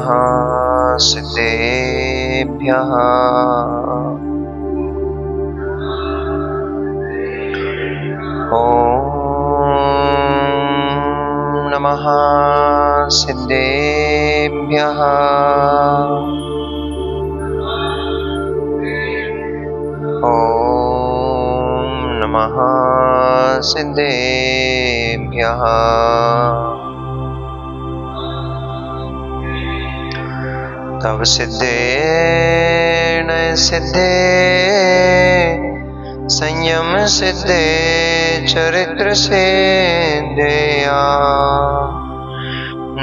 नमः सिद्धेभ्यः। ॐ नमः सिद्धेभ्यः। ॐ नमः सिद्धेभ्यः। तव सिद्धेन सिद्धे संयम सिद्धे चरित्र सिद्धेया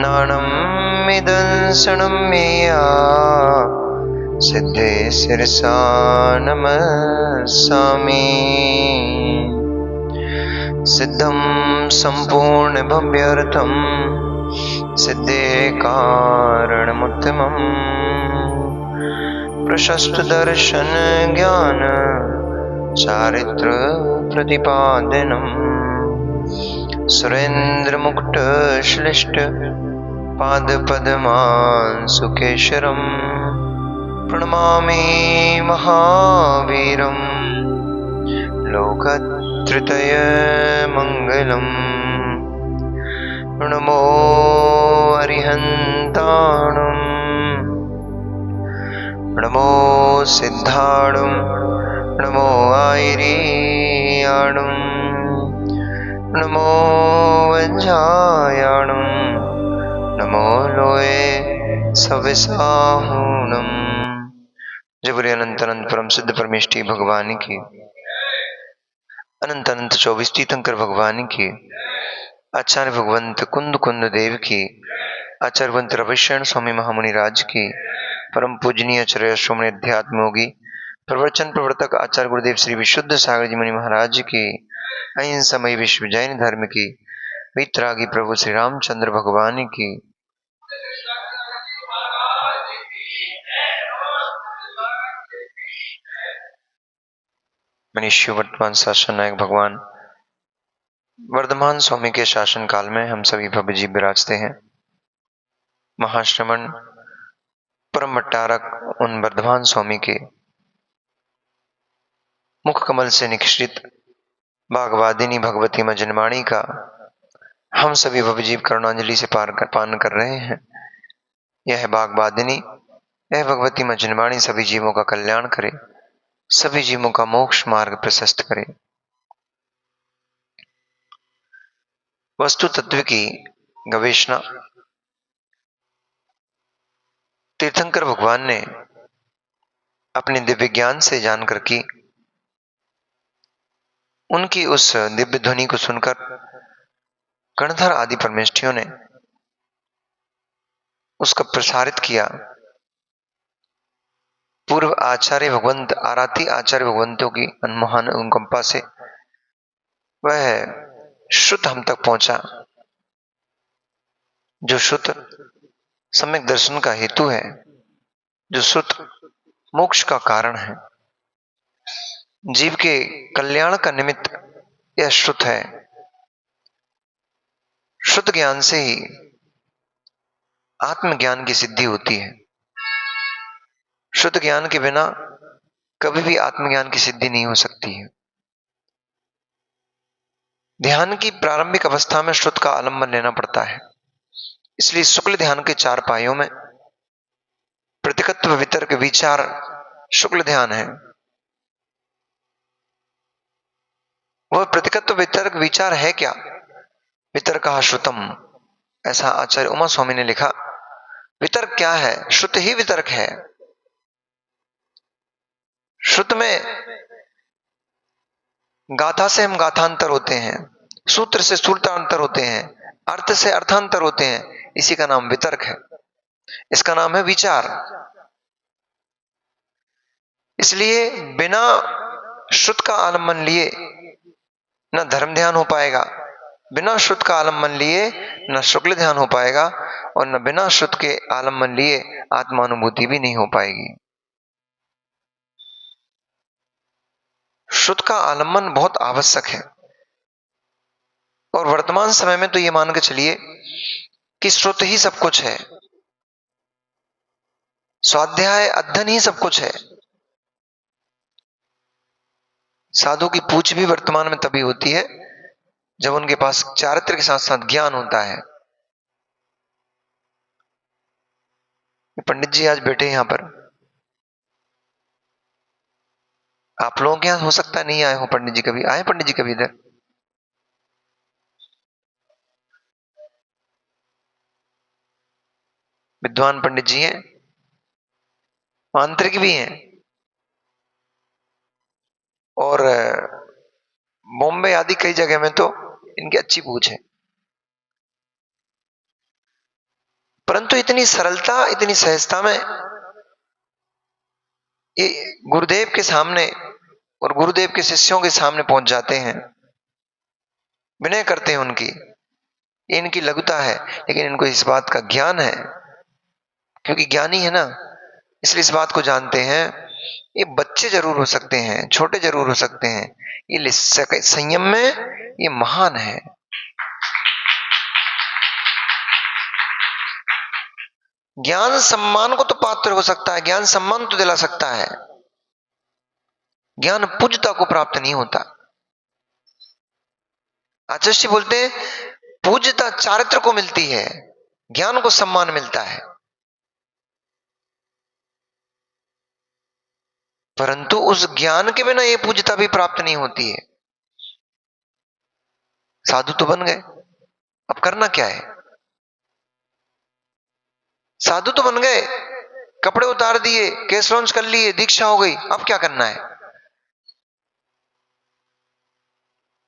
नाणम् इदंसणं मेया सिद्धे शिरसा नमस्सामि। सिद्धं संपूर्ण भव्यर्थं सिद्धे कारणमुत्तमम् प्रशस्त दर्शन ज्ञान चारित्र प्रतिपादनम् सुरेंद्र मुकुट श्लिष्ट पाद पद्मांशुकेशरम् प्रणमामि महावीरम् लोकत्रय मंगलम्। नमो अरिहन्ताणम् नमो सिद्धाणुं नमो आयर्याणुं नमो वज्रायाणुं नमो लोये सविसाहुणम्। जय बोले अनंत अनंत परम सिद्ध परमेष्ठी भगवान की, अनंत अनंत 24 तीर्थंकर भगवान की, आचार्य भगवंत कुंद कुंद देव की, आचार्य भगवंत रविशरण स्वामी महामुनि राज की, परम पूजनीय आचार्य श्रोमणी अध्यात्म योगी प्रवचन प्रवर्तक आचार्य गुरुदेव श्री विशुद्ध सागर जी मुनि महाराज की, अहिंसामयी विश्व जैन धर्म की, वीतरागी प्रभु श्री रामचंद्र भगवान की। मनीषी वर्तमान शासन नायक भगवान वर्धमान स्वामी के शासन काल में हम सभी भव्य जीव विराजते हैं। महाश्रमण परम भट्टारक उन वर्धमान स्वामी के मुख कमल से निक्षित बागवादिनी भगवती मां जनवाणी का हम सभी भव्य जीव करुणांजलि से पान कर रहे हैं। यह बागवादिनी, यह भगवती मां जनवाणी सभी जीवों का कल्याण करे, सभी जीवों का मोक्ष मार्ग प्रशस्त करे। वस्तु तत्व की गवेषणा तीर्थंकर भगवान ने अपने दिव्य ज्ञान से जानकर की। उनकी उस दिव्य ध्वनि को सुनकर गणधर आदि परमेष्ठियों ने उसका प्रसारित किया। पूर्व आचार्य भगवंत आराती आचार्य भगवंतों की अनमोहन अनुकंपा से वह श्रुत हम तक पहुंचा, जो श्रुत सम्यक दर्शन का हेतु है, जो श्रुत मोक्ष का कारण है, जीव के कल्याण का निमित्त यह श्रुत है। श्रुत ज्ञान से ही आत्मज्ञान की सिद्धि होती है। शुद्ध ज्ञान के बिना कभी भी आत्मज्ञान की सिद्धि नहीं हो सकती है। ध्यान की प्रारंभिक अवस्था में श्रुत का आलंबन लेना पड़ता है। इसलिए शुक्ल ध्यान के 4 पायों में प्रतिकत्व वितर्क विचार शुक्ल ध्यान है। वह प्रतिकत्व वितर्क विचार है क्या? वितर्कः श्रुतम, ऐसा आचार्य उमा स्वामी ने लिखा। वितर्क क्या है? श्रुत ही वितर्क है। श्रुत में गाथा से हम गाथांतर होते हैं, सूत्र से सूत्रांतर होते हैं, अर्थ से अर्थांतर होते हैं। इसी का नाम वितर्क है, इसका नाम है विचार। इसलिए बिना श्रुत का आलम्बन लिए न धर्म ध्यान हो पाएगा, बिना श्रुत का आलम्बन लिए न शुक्ल ध्यान हो पाएगा, और न बिना श्रुत के आलम्बन लिए आत्मानुभूति भी नहीं हो पाएगी। श्रुत का आलम्बन बहुत आवश्यक है। और वर्तमान समय में तो ये मान के चलिए कि श्रुत ही सब कुछ है। स्वाध्याय अध्ययन ही सब कुछ है। साधु की पूछ भी वर्तमान में तभी होती है जब उनके पास चारित्र के साथ साथ ज्ञान होता है। पंडित जी आज बैठे यहां पर, आप लोगों के यहां हो सकता नहीं आए हो पंडित जी, कभी आए पंडित जी कभी इधर? विद्वान पंडित जी हैं, मांत्रिक भी हैं, और बॉम्बे आदि कई जगह में तो इनकी अच्छी पूछ है। परंतु इतनी सरलता, इतनी सहजता में ये गुरुदेव के सामने और गुरुदेव के शिष्यों के सामने पहुंच जाते हैं, विनय करते हैं उनकी। ये इनकी लघुता है, लेकिन इनको इस बात का ज्ञान है, क्योंकि ज्ञानी है ना, इसलिए इस बात को जानते हैं। ये बच्चे जरूर हो सकते हैं, छोटे जरूर हो सकते हैं, ये संयम में ये महान है। ज्ञान सम्मान को तो पात्र हो सकता है, ज्ञान सम्मान तो दिला सकता है, ज्ञान पूज्यता को प्राप्त नहीं होता। आचार्य बोलते हैं पूज्यता चारित्र को मिलती है, ज्ञान को सम्मान मिलता है। परंतु उस ज्ञान के बिना ये पूज्यता भी प्राप्त नहीं होती है। साधु तो बन गए, अब करना क्या है? साधु तो बन गए, कपड़े उतार दिए, केस लॉन्च कर लिए, दीक्षा हो गई, अब क्या करना है?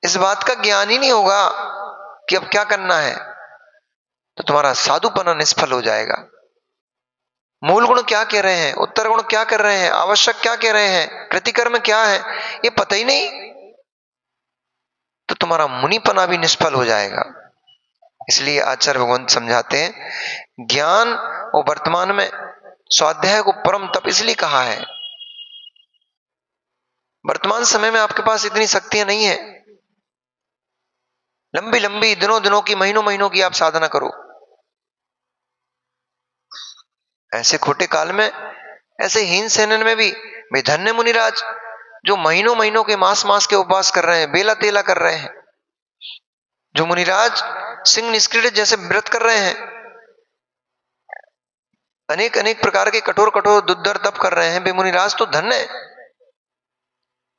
इस बात का ज्ञान ही नहीं होगा कि अब क्या करना है, तो तुम्हारा साधुपना निष्फल हो जाएगा। मूल गुण क्या कह रहे हैं, उत्तर गुण क्या कर रहे हैं, आवश्यक क्या कह रहे हैं, कृतिकर्म क्या है, ये पता ही नहीं, तो तुम्हारा मुनिपना भी निष्फल हो जाएगा। इसलिए आचार्य भगवंत समझाते हैं ज्ञान और वर्तमान में स्वाध्याय को परम तप इसलिए कहा है। वर्तमान समय में आपके पास इतनी शक्तियां नहीं है, लंबी लंबी दिनों दिनों की, महीनों महीनों की आप साधना करो। ऐसे खोटे काल में, ऐसे हीन सेनन में भी धन्य मुनिराज जो महीनों महीनों के, मास मास के उपवास कर रहे हैं, बेला तेला कर रहे हैं, जो मुनिराज सिंह निष्क्रिय जैसे व्रत कर रहे हैं, अनेक अनेक प्रकार के कठोर कठोर दुर्धर तप कर रहे हैं, वे मुनिराज तो धन्य है।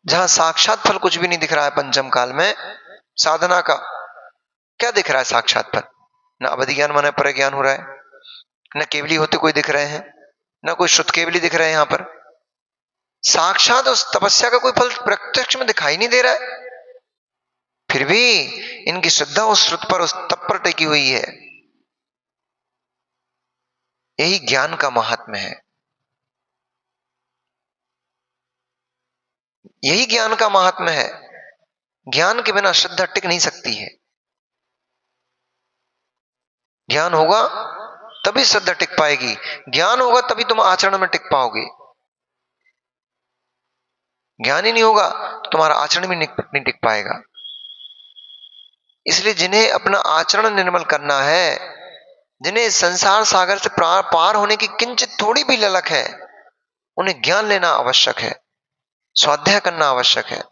जहां साक्षात फल कुछ भी नहीं दिख रहा है पंचम काल में साधना का, क्या दिख रहा है साक्षात फल? न अवधि ज्ञान माने पर ज्ञान हो रहा है, न केवली होते कोई दिख रहे हैं, न कोई श्रुत केवली दिख रहे हैं। यहां पर साक्षात उस तपस्या का कोई फल प्रत्यक्ष में दिखाई नहीं दे रहा है, फिर भी इनकी श्रद्धा उस श्रुत पर, उस तप पर टिकी हुई है। यही ज्ञान का महात्म्य है, यही ज्ञान का महात्म्य है। ज्ञान के बिना श्रद्धा टिक नहीं सकती है। ज्ञान होगा तभी श्रद्धा टिक पाएगी, ज्ञान होगा तभी तुम आचरण में टिक पाओगे। ज्ञान ही नहीं होगा तो तुम्हारा आचरण भी नहीं टिक पाएगा। इसलिए जिन्हें अपना आचरण निर्मल करना है, जिन्हें संसार सागर से पार होने की किंचित थोड़ी भी ललक है, उन्हें ज्ञान लेना आवश्यक है, स्वाध्याय करना आवश्यक है।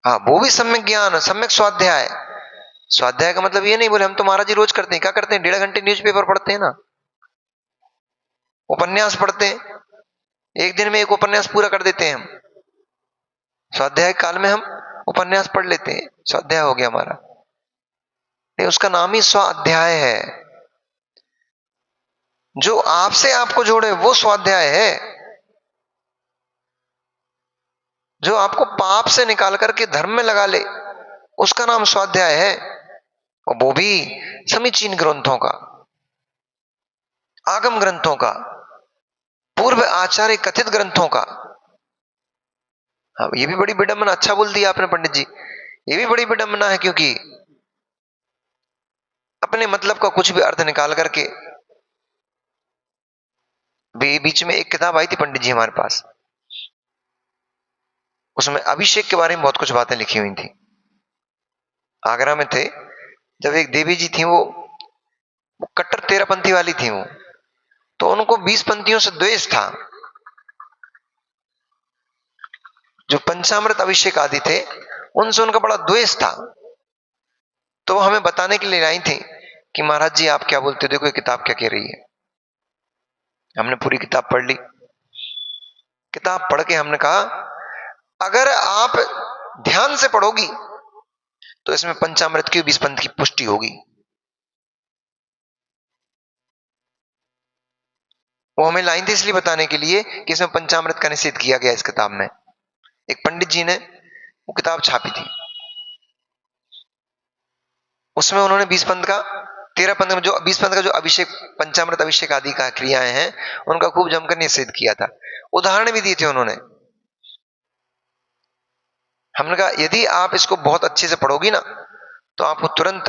हाँ, वो भी सम्यक ज्ञान, सम्यक स्वाध्याय। स्वाध्याय का मतलब ये नहीं बोले हम तो महाराज जी रोज करते हैं, क्या करते हैं, 1.5 घंटे न्यूज़पेपर पढ़ते हैं ना, उपन्यास पढ़ते हैं, एक दिन में एक उपन्यास पूरा कर देते हैं हम। स्वाध्याय काल में हम उपन्यास पढ़ लेते हैं, स्वाध्याय हो गया हमारा। नहीं, उसका नाम ही स्वाध्याय है। जो आपसे आपको जोड़े वो स्वाध्याय है, जो आपको पाप से निकाल करके धर्म में लगा ले उसका नाम स्वाध्याय है, और वो भी समीचीन ग्रंथों का, आगम ग्रंथों का, पूर्व आचार्य कथित ग्रंथों का। हाँ, ये भी बड़ी विडंबना, अच्छा बोल दिया आपने पंडित जी, ये भी बड़ी विडंबना है, क्योंकि अपने मतलब का कुछ भी अर्थ निकाल करके। बीच में एक किताब आई थी पंडित जी हमारे पास, उसमें अभिषेक के बारे में बहुत कुछ बातें लिखी हुई थी। आगरा में थे जब, एक देवी जी थी, वो कट्टर तेरापंथी वाली थी वो, तो उनको 20 पंथियों से द्वेष था। जो पंचामृत अभिषेक आदि थे उनसे उनका बड़ा द्वेष था। तो वो हमें बताने के लिए आई थी कि महाराज जी आप क्या बोलते हो, देखो ये किताब क्या कह रही है। हमने पूरी किताब पढ़ ली। किताब पढ़ के हमने कहा अगर आप ध्यान से पढ़ोगी तो इसमें पंचामृत की 20 पंथ की पुष्टि होगी। वो हमें लाइन थी इसलिए बताने के लिए कि इसमें पंचामृत का निषेध किया गया इस किताब में। एक पंडित जी ने वो किताब छापी थी, उसमें उन्होंने 20 पंथ का 13 पंथ में जो 20 पंथ का जो अभिषेक पंचामृत अभिषेक आदि का क्रियाएं हैं उनका खूब जमकर निषेध किया था। उदाहरण भी दिए थे उन्होंने। हमने कहा यदि आप इसको बहुत अच्छे से पढ़ोगी ना तो आपको तुरंत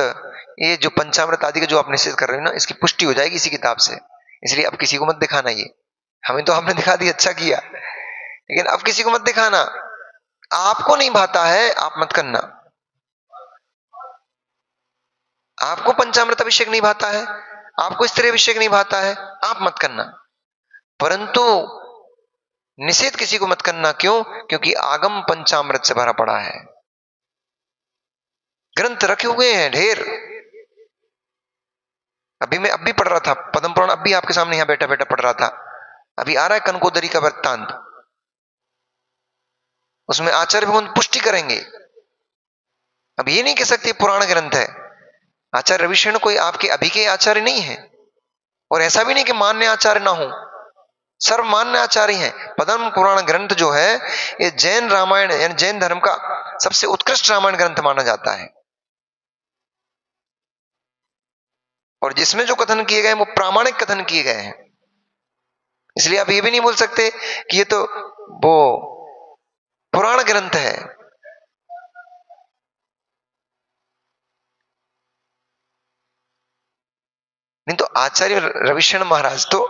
ये जो पंचामृत आदि का जो आप निषेध कर रहे हो ना इसकी पुष्टि हो जाएगी इसी किताब से। इसलिए अब किसी को मत दिखाना। ये हमें तो आपने दिखा दी, अच्छा किया, लेकिन अब किसी को मत दिखाना। आपको नहीं भाता है आप मत करना। आपको पंचामृत अभिषेक नहीं भाता है, आपको स्त्री अभिषेक नहीं भाता है, आप मत करना। परंतु निषेध किसी को मत करना। क्यों? क्योंकि आगम पंचामृत से भरा पड़ा है, ग्रंथ रखे हुए हैं ढेर। अभी मैं अब भी पढ़ रहा था पद्म पुराण, अब भी आपके सामने यहां बैठा बैठा पढ़ रहा था। अभी आ रहा है कनकोदरी का वृत्तांत, उसमें आचार्य भगवान पुष्टि करेंगे। अब ये नहीं कह सकते पुराण ग्रंथ है। आचार्य रविशरण कोई आपके अभी के आचार्य नहीं है, और ऐसा भी नहीं कि मान्य आचार्य ना हो, सर्वमान्य आचार्य हैं। पद्म पुराण ग्रंथ जो है ये जैन रामायण यानी जैन धर्म का सबसे उत्कृष्ट रामायण ग्रंथ माना जाता है, और जिसमें जो कथन किए गए हैं वो प्रामाणिक कथन किए गए हैं। इसलिए आप ये भी नहीं बोल सकते कि ये तो वो पुराण ग्रंथ है। नहीं तो आचार्य रविशरण महाराज तो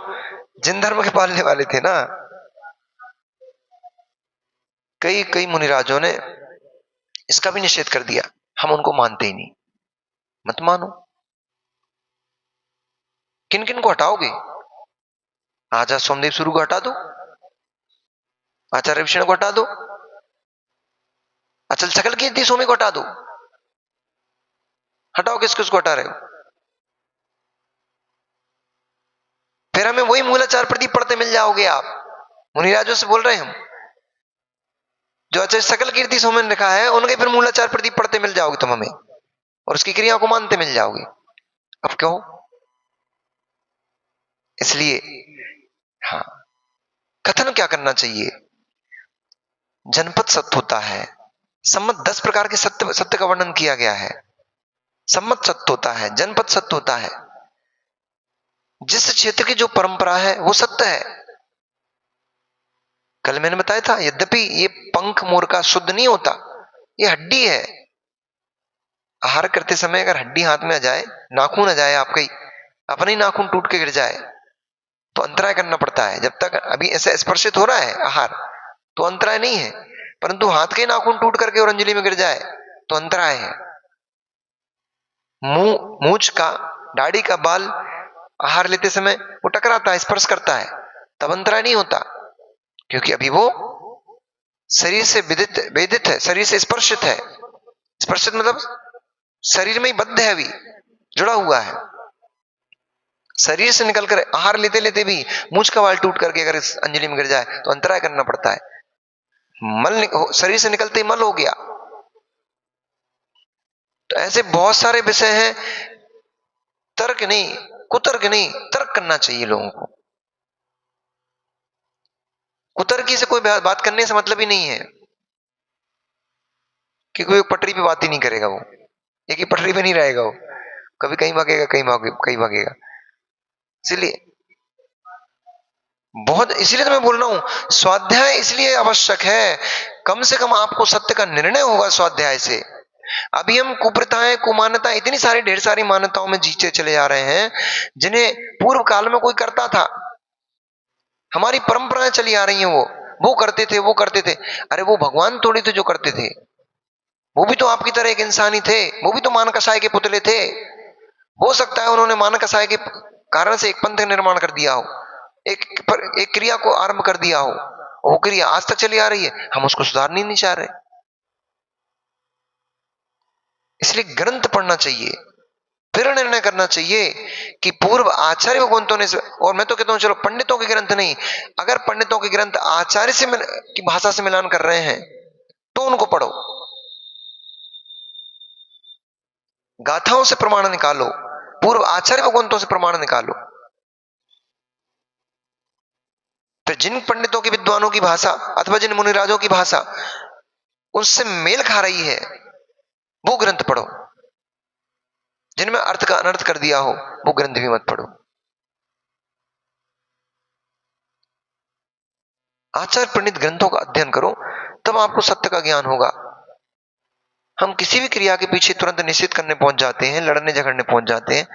जिन धर्म के पालने वाले थे ना। कई कई मुनिराजों ने इसका भी निषेध कर दिया, हम उनको मानते ही नहीं। मत मानो। किन किन को हटाओगे? आचार्य सोमदेव शुरू को हटा दो, आचार्य रविशरण को हटा दो, अचल सकल कीर्ति स्वामी को हटा दो। हटाओ, किस किस को हटा रहे हो? फिर हमें वही मूलाचार प्रदीप पढ़ते मिल जाओगे आप। मुनिराजों से बोल रहे हैं हम, जो आचार्य सकल कीर्ति स्वामी ने लिखा है उनके फिर मूलाचार प्रदीप पढ़ते मिल जाओगे तुम हमें, और उसकी क्रिया को मानते मिल जाओगे। अब क्यों? इसलिए हाँ, कथन क्या करना चाहिए? जनपद सत्य होता है। सम्मत 10 प्रकार के सत्य सत्य का वर्णन किया गया है। सम्मत सत्य होता है, जनपद सत्य होता है। जिस क्षेत्र की जो परंपरा है वो सत्य है। कल मैंने बताया था यद्यपि ये पंख मोर का शुद्ध नहीं होता, ये हड्डी है। आहार करते समय अगर हड्डी हाथ में आ जाए, नाखून आ जाए, आपका ही अपना ही नाखून टूट के गिर जाए तो अंतराय करना पड़ता है। जब तक अभी ऐसा स्पर्शित हो रहा है आहार तो अंतराय नहीं है, परंतु हाथ के नाखून टूट करके और अंजलि में गिर जाए तो अंतराय है। मूंछ का, दाढ़ी का बाल आहार लेते समय वो टकराता है, स्पर्श करता है, तब अंतराय नहीं होता, क्योंकि अभी वो शरीर से वेदित है, शरीर से स्पर्शित है। स्पर्शित मतलब शरीर में ही बद्ध है, अभी जुड़ा हुआ है। शरीर से निकलकर आहार लेते लेते भी मूंछ का बाल टूट करके अगर इस अंजलि में गिर जाए तो अंतराय करना पड़ता है। मल शरीर से निकलते ही मल हो गया। तो ऐसे बहुत सारे विषय हैं। तर्क नहीं, कुतर्क नहीं, तर्क करना चाहिए लोगों को। कुतर्की से कोई बात करने से मतलब ही नहीं है, कि कोई पटरी पे बात ही नहीं करेगा, वो एक ही पटरी पे नहीं रहेगा, वो कभी कहीं भागेगा, कहीं भागेगा। इसलिए बहुत, इसलिए तो मैं बोल रहा हूं स्वाध्याय इसलिए आवश्यक है। कम से कम आपको सत्य का निर्णय होगा स्वाध्याय से। अभी हम कुप्रथाएं, कुमान्यताएं, इतनी सारी ढेर सारी मान्यताओं में जीते चले जा रहे हैं जिन्हें पूर्व काल में कोई करता था। हमारी परंपराएं चली आ रही हैं, वो करते थे, वो करते थे। अरे वो भगवान थोड़ी थे जो करते थे, वो भी तो आपकी तरह एक इंसान ही थे। वो भी तो मान कसाय के पुतले थे। हो सकता है उन्होंने मान कसाय के कारण से एक पंथ का निर्माण कर दिया हो, एक क्रिया को आरंभ कर दिया हो, वो क्रिया आज तक चली आ रही है, हम उसको सुधारने नहीं चाह रहे। इसलिए ग्रंथ पढ़ना चाहिए, फिर निर्णय करना चाहिए कि पूर्व आचार्य भगवंतों ने, और मैं तो कहता हूं चलो पंडितों के ग्रंथ नहीं, अगर पंडितों के ग्रंथ आचार्य से की भाषा से मिलान कर रहे हैं तो उनको पढ़ो, गाथाओं से प्रमाण निकालो, पूर्व आचार्य भगवंतों से प्रमाण निकालो। फिर जिन पंडितों की, विद्वानों की भाषा अथवा जिन मुनिराजों की भाषा उससे मेल खा रही है वो ग्रंथ पढ़ो। जिनमें अर्थ का अनर्थ कर दिया हो वो ग्रंथ भी मत पढ़ो। आचार्य पंडित ग्रंथों का अध्ययन करो, तब आपको सत्य का ज्ञान होगा। हम किसी भी क्रिया के पीछे तुरंत निश्चित करने पहुंच जाते हैं, लड़ने झगड़ने पहुंच जाते हैं।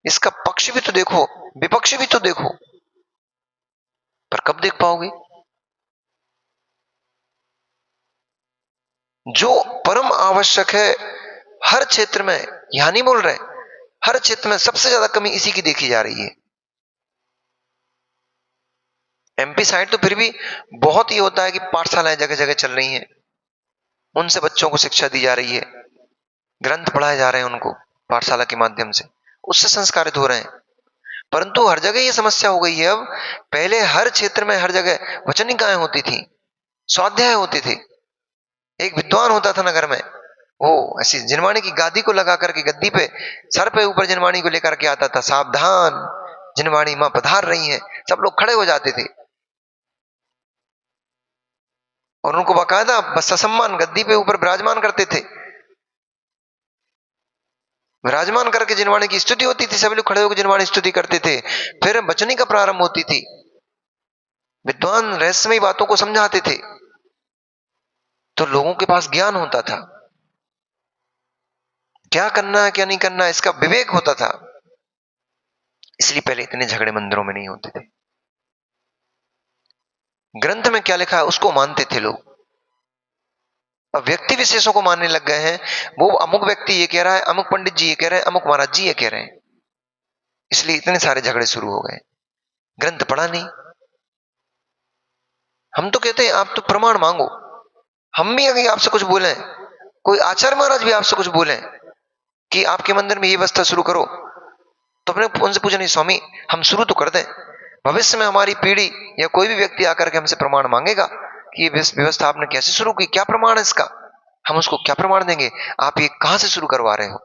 इसका पक्ष भी तो देखो, विपक्ष भी तो देखो, पर कब देख पाओगे? जो परम आवश्यक है हर क्षेत्र में, यहां नहीं बोल रहे, हर क्षेत्र में सबसे ज्यादा कमी इसी की देखी जा रही है। एमपी साइड तो फिर भी बहुत ही होता है कि पाठशालाएं जगह जगह चल रही हैं, उनसे बच्चों को शिक्षा दी जा रही है, ग्रंथ पढ़ाए जा रहे हैं उनको पाठशाला के माध्यम से, उससे संस्कारित हो रहे हैं। परंतु हर जगह ये समस्या हो गई है अब, पहले हर क्षेत्र में हर जगह वचनिकाएं होती थी, स्वाध्याय होते थे, एक विद्वान होता था नगर में, वो ऐसी जिनवाणी की गादी को लगा करके गद्दी पे सर पे ऊपर जिनवाणी को लेकर के आता था, सावधान जिनवाणी मां पधार रही है, सब लोग खड़े हो जाते थे और उनको बाकायदा बस ससम्मान गद्दी पे ऊपर विराजमान करते थे। विराजमान करके जिनवाणी की स्तुति होती थी, सभी लोग खड़े होकर जिनवाणी स्तुति करते थे। फिर बचनी का प्रारंभ होती थी, विद्वान रहस्यमयी बातों को समझाते थे, तो लोगों के पास ज्ञान होता था, क्या करना है क्या नहीं करना है इसका विवेक होता था। इसलिए पहले इतने झगड़े मंदिरों में नहीं होते थे, ग्रंथ में क्या लिखा है उसको मानते थे लोग। अब व्यक्ति विशेषों को मानने लग गए हैं, वो अमुक व्यक्ति ये कह रहा है, अमुक पंडित जी ये कह रहे हैं, अमुक महाराज जी ये कह रहे हैं, इसलिए इतने सारे झगड़े शुरू हो गए। ग्रंथ पढ़ा नहीं। हम तो कहते हैं आप तो प्रमाण मांगो, हम भी अगर आपसे कुछ बोले, कोई आचार्य महाराज भी आपसे कुछ बोले कि आपके मंदिर में ये व्यवस्था शुरू करो, तो अपने उनसे पूछा नहीं स्वामी हम शुरू तो कर दें, भविष्य में हमारी पीढ़ी या कोई भी व्यक्ति आकर के हमसे प्रमाण मांगेगा कि ये व्यवस्था आपने कैसे शुरू की, क्या प्रमाण है इसका, हम उसको क्या प्रमाण देंगे, आप ये कहां से शुरू करवा रहे हो,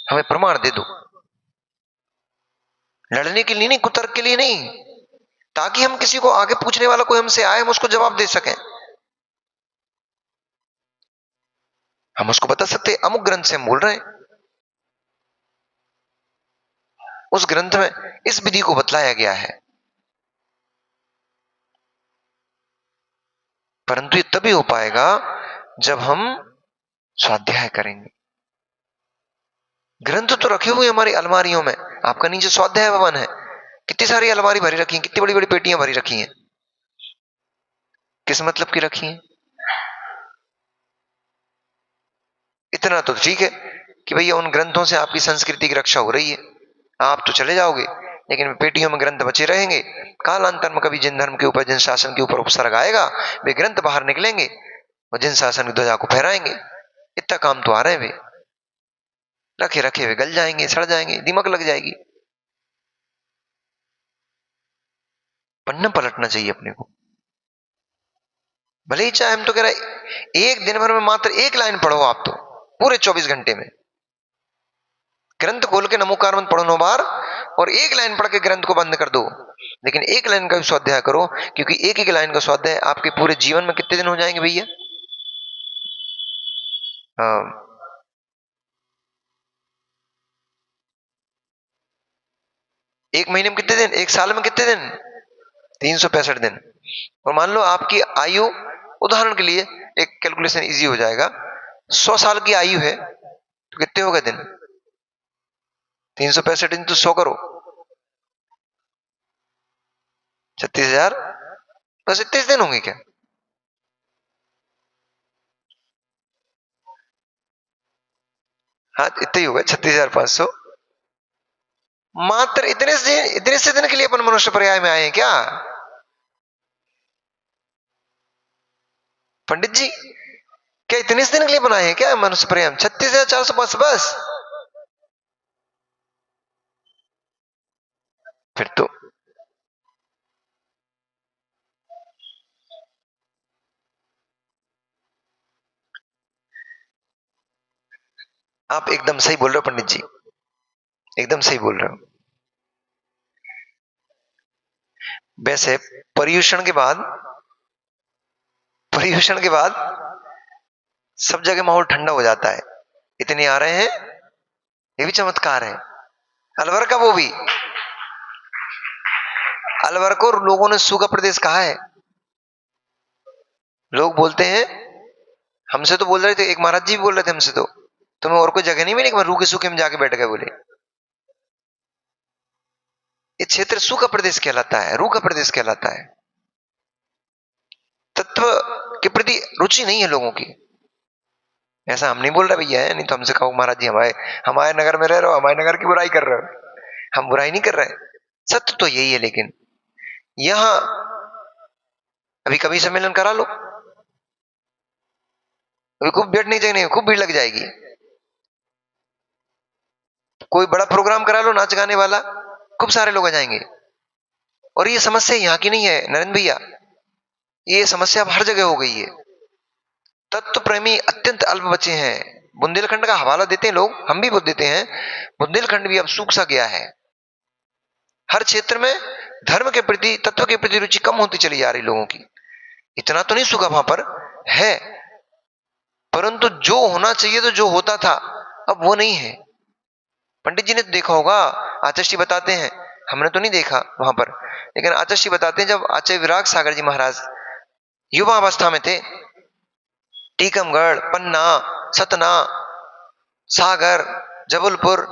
हमें प्रमाण दे दो। लड़ने के लिए नहीं, कुतर्क के लिए नहीं, ताकि हम किसी को आगे पूछने वाला कोई हमसे आए, हम उसको जवाब दे सकें। हम उसको बता सकते अमुक ग्रंथ से हम बोल रहे हैं, उस ग्रंथ में इस विधि को बतलाया गया है। परंतु ये तभी हो पाएगा जब हम स्वाध्याय करेंगे। ग्रंथ तो रखे हुए हमारी अलमारियों में, आपका नीचे स्वाध्याय भवन है, कितनी सारी अलमारी भरी रखी है, कितनी बड़ी बड़ी पेटियां भरी रखी हैं, किस मतलब की रखी हैं? इतना तो ठीक है कि भैया उन ग्रंथों से आपकी संस्कृति की रक्षा हो रही है, आप तो चले जाओगे, लेकिन पेटियों में ग्रंथ बचे रहेंगे। कालांतर में कभी जिन धर्म के ऊपर, जिन शासन के ऊपर उपसर्ग आएगा, वे ग्रंथ बाहर निकलेंगे और जिन शासन की ध्वजा को फहराएंगे। इतना काम तो आ रहे हैं वे, रखे रखे हुए गल जाएंगे, सड़ जाएंगे, दीमक लग जाएगी। पन्ना पलटना चाहिए अपने को। भले ही चाहे, हम तो कह रहे एक दिन भर में मात्र एक लाइन पढ़ो, आप तो पूरे 24 घंटे में ग्रंथ खोल के नमोकार मंत्र पढ़ो 9 बार और एक लाइन पढ़ के ग्रंथ को बंद कर दो, लेकिन एक लाइन का भी स्वाध्याय करो, क्योंकि एक एक लाइन का स्वाध्याय आपके पूरे जीवन में कितने दिन हो जाएंगे भैया? एक महीने में कितने दिन, एक साल में कितने दिन? 365 दिन। और मान लो आपकी आयु, उदाहरण के लिए एक कैलकुलेशन इजी हो जाएगा, 100 साल की आयु है तो कितने हो गए दिन? 365 दिन तो 100 करो, 36,000, बस इतने दिन होंगे क्या? हाँ इतने ही हो गए, 36,500। मात्र इतने से दिन के लिए अपन मनुष्य पर्याय में आए हैं क्या पंडित जी? क्या इतने से दिन के लिए बनाए हैं क्या मनुष्य पर्याय? 36,405 बस। फिर तो आप एकदम सही बोल रहे हो पंडित जी, एकदम सही बोल रहे हो। वैसे पर्यूषण के बाद पर्यूषण के बाद सब जगह माहौल ठंडा हो जाता है। इतने आ रहे हैं, ये भी चमत्कार है। अलवर का वो भी, अलवर को लोगों ने सूखा प्रदेश कहा है। लोग बोलते हैं, हमसे तो बोल रहे थे, एक महाराज जी भी बोल रहे थे हमसे, तो तुम्हें और कोई जगह नहीं मिली कि मैं रूखे सूखे में जाके बैठ गए बोले। ये क्षेत्र सूखा प्रदेश कहलाता है, रूखा प्रदेश कहलाता है। तत्व के प्रति रुचि नहीं है लोगों की। ऐसा हम नहीं बोल रहे भैया है, नहीं तो हमसे कहो महाराज जी हमारे हमारे नगर में रह रहे हो, हमारे नगर की बुराई कर रहे हो। हम बुराई नहीं कर रहे, सत्य तो यही है। लेकिन यहां अभी कभी सम्मेलन करा लो, अभी खूब बैठने की जगह नहीं, खूब भीड़ लग जाएगी। कोई बड़ा प्रोग्राम करा लो नाच गाने वाला, खूब सारे लोग आ जाएंगे। और ये समस्या यहाँ की नहीं है नरेंद्र भैया, ये समस्या अब हर जगह हो गई है। तत्व प्रेमी अत्यंत अल्प बचे हैं। बुंदेलखंड का हवाला देते हैं लोग, हम भी बोल देते हैं, बुंदेलखंड भी अब सूख सा गया है। हर क्षेत्र में धर्म के प्रति, तत्व के प्रति रुचि कम होती चली जा रही लोगों की। इतना तो नहीं सूखा वहां पर है, परंतु जो होना चाहिए तो जो होता था अब वो नहीं है। पंडित जी ने तो देखा होगा, आचार्य जी बताते हैं, हमने तो नहीं देखा वहां पर, लेकिन आचार्य जी बताते हैं, जब आचार्य विराग सागर जी महाराज युवा अवस्था में थे, टीकमगढ़, पन्ना, सतना, सागर, जबलपुर,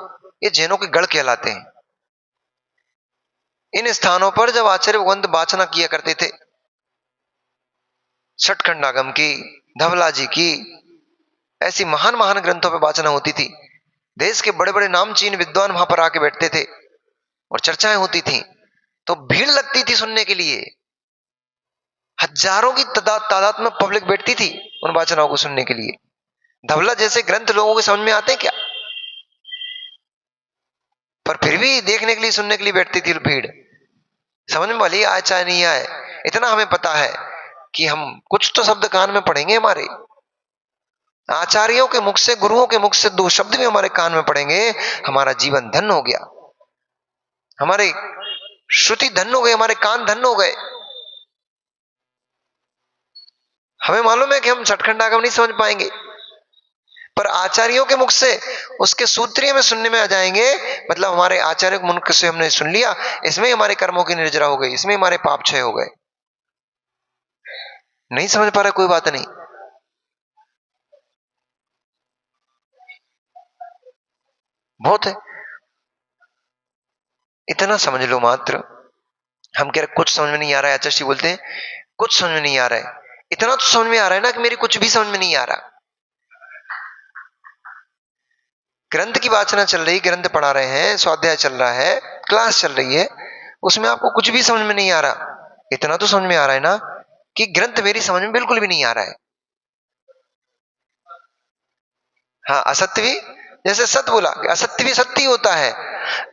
ये जैनों के गढ़ कहलाते हैं। इन स्थानों पर जब आचार्य भगवंत वाचना किया करते थे, छठखंडागम की, धवला जी की, ऐसी महान महान ग्रंथों पर वाचना होती थी। देश के बड़े बड़े नामचीन विद्वान वहां पर आके बैठते थे और चर्चाएं होती थी, तो भीड़ लगती थी सुनने के लिए। हजारों की तादाद में पब्लिक बैठती थी उन वाचनाओं को सुनने के लिए। धवला जैसे ग्रंथ लोगों के समझ में आते हैं क्या? पर फिर भी देखने के लिए, सुनने के लिए बैठती थी भीड़। समझ में भले आए चाहे नहीं आए, इतना हमें पता है कि हम कुछ तो शब्द कान में पड़ेंगे हमारे। आचार्यों के मुख से, गुरुओं के मुख से दो शब्द भी हमारे कान में पड़ेंगे, हमारा जीवन धन्य हो गया, हमारे श्रुति धन्य हो गए, हमारे कान धन्य हो गए। हमें मालूम है कि हम छठखंड आगम नहीं समझ पाएंगे, पर आचार्यों के मुख से उसके सूत्रीय में सुनने में आ जाएंगे। मतलब हमारे आचार्य के मुख से हमने सुन लिया, इसमें हमारे कर्मों की निर्जरा हो गई, इसमें हमारे पाप क्षय हो गए। नहीं समझ पा रहे, कोई बात नहीं, बहुत है, इतना समझ लो मात्र। हम कह रहे कुछ समझ में नहीं आ रहा है, आचार्य बोलते हैं कुछ समझ में नहीं आ रहा है। इतना तो समझ में आ रहा है ना कि मेरी कुछ भी समझ में नहीं आ रहा। ग्रंथ की वाचना चल रही, ग्रंथ पढ़ा रहे हैं, स्वाध्याय चल रहा है, क्लास चल रही है, उसमें आपको कुछ भी समझ में नहीं आ रहा। इतना तो समझ में आ रहा है ना कि ग्रंथ मेरी समझ में बिल्कुल भी नहीं आ रहा है। हाँ, असत्य भी, जैसे सत्य बोला कि असत्य भी सत्य ही होता है,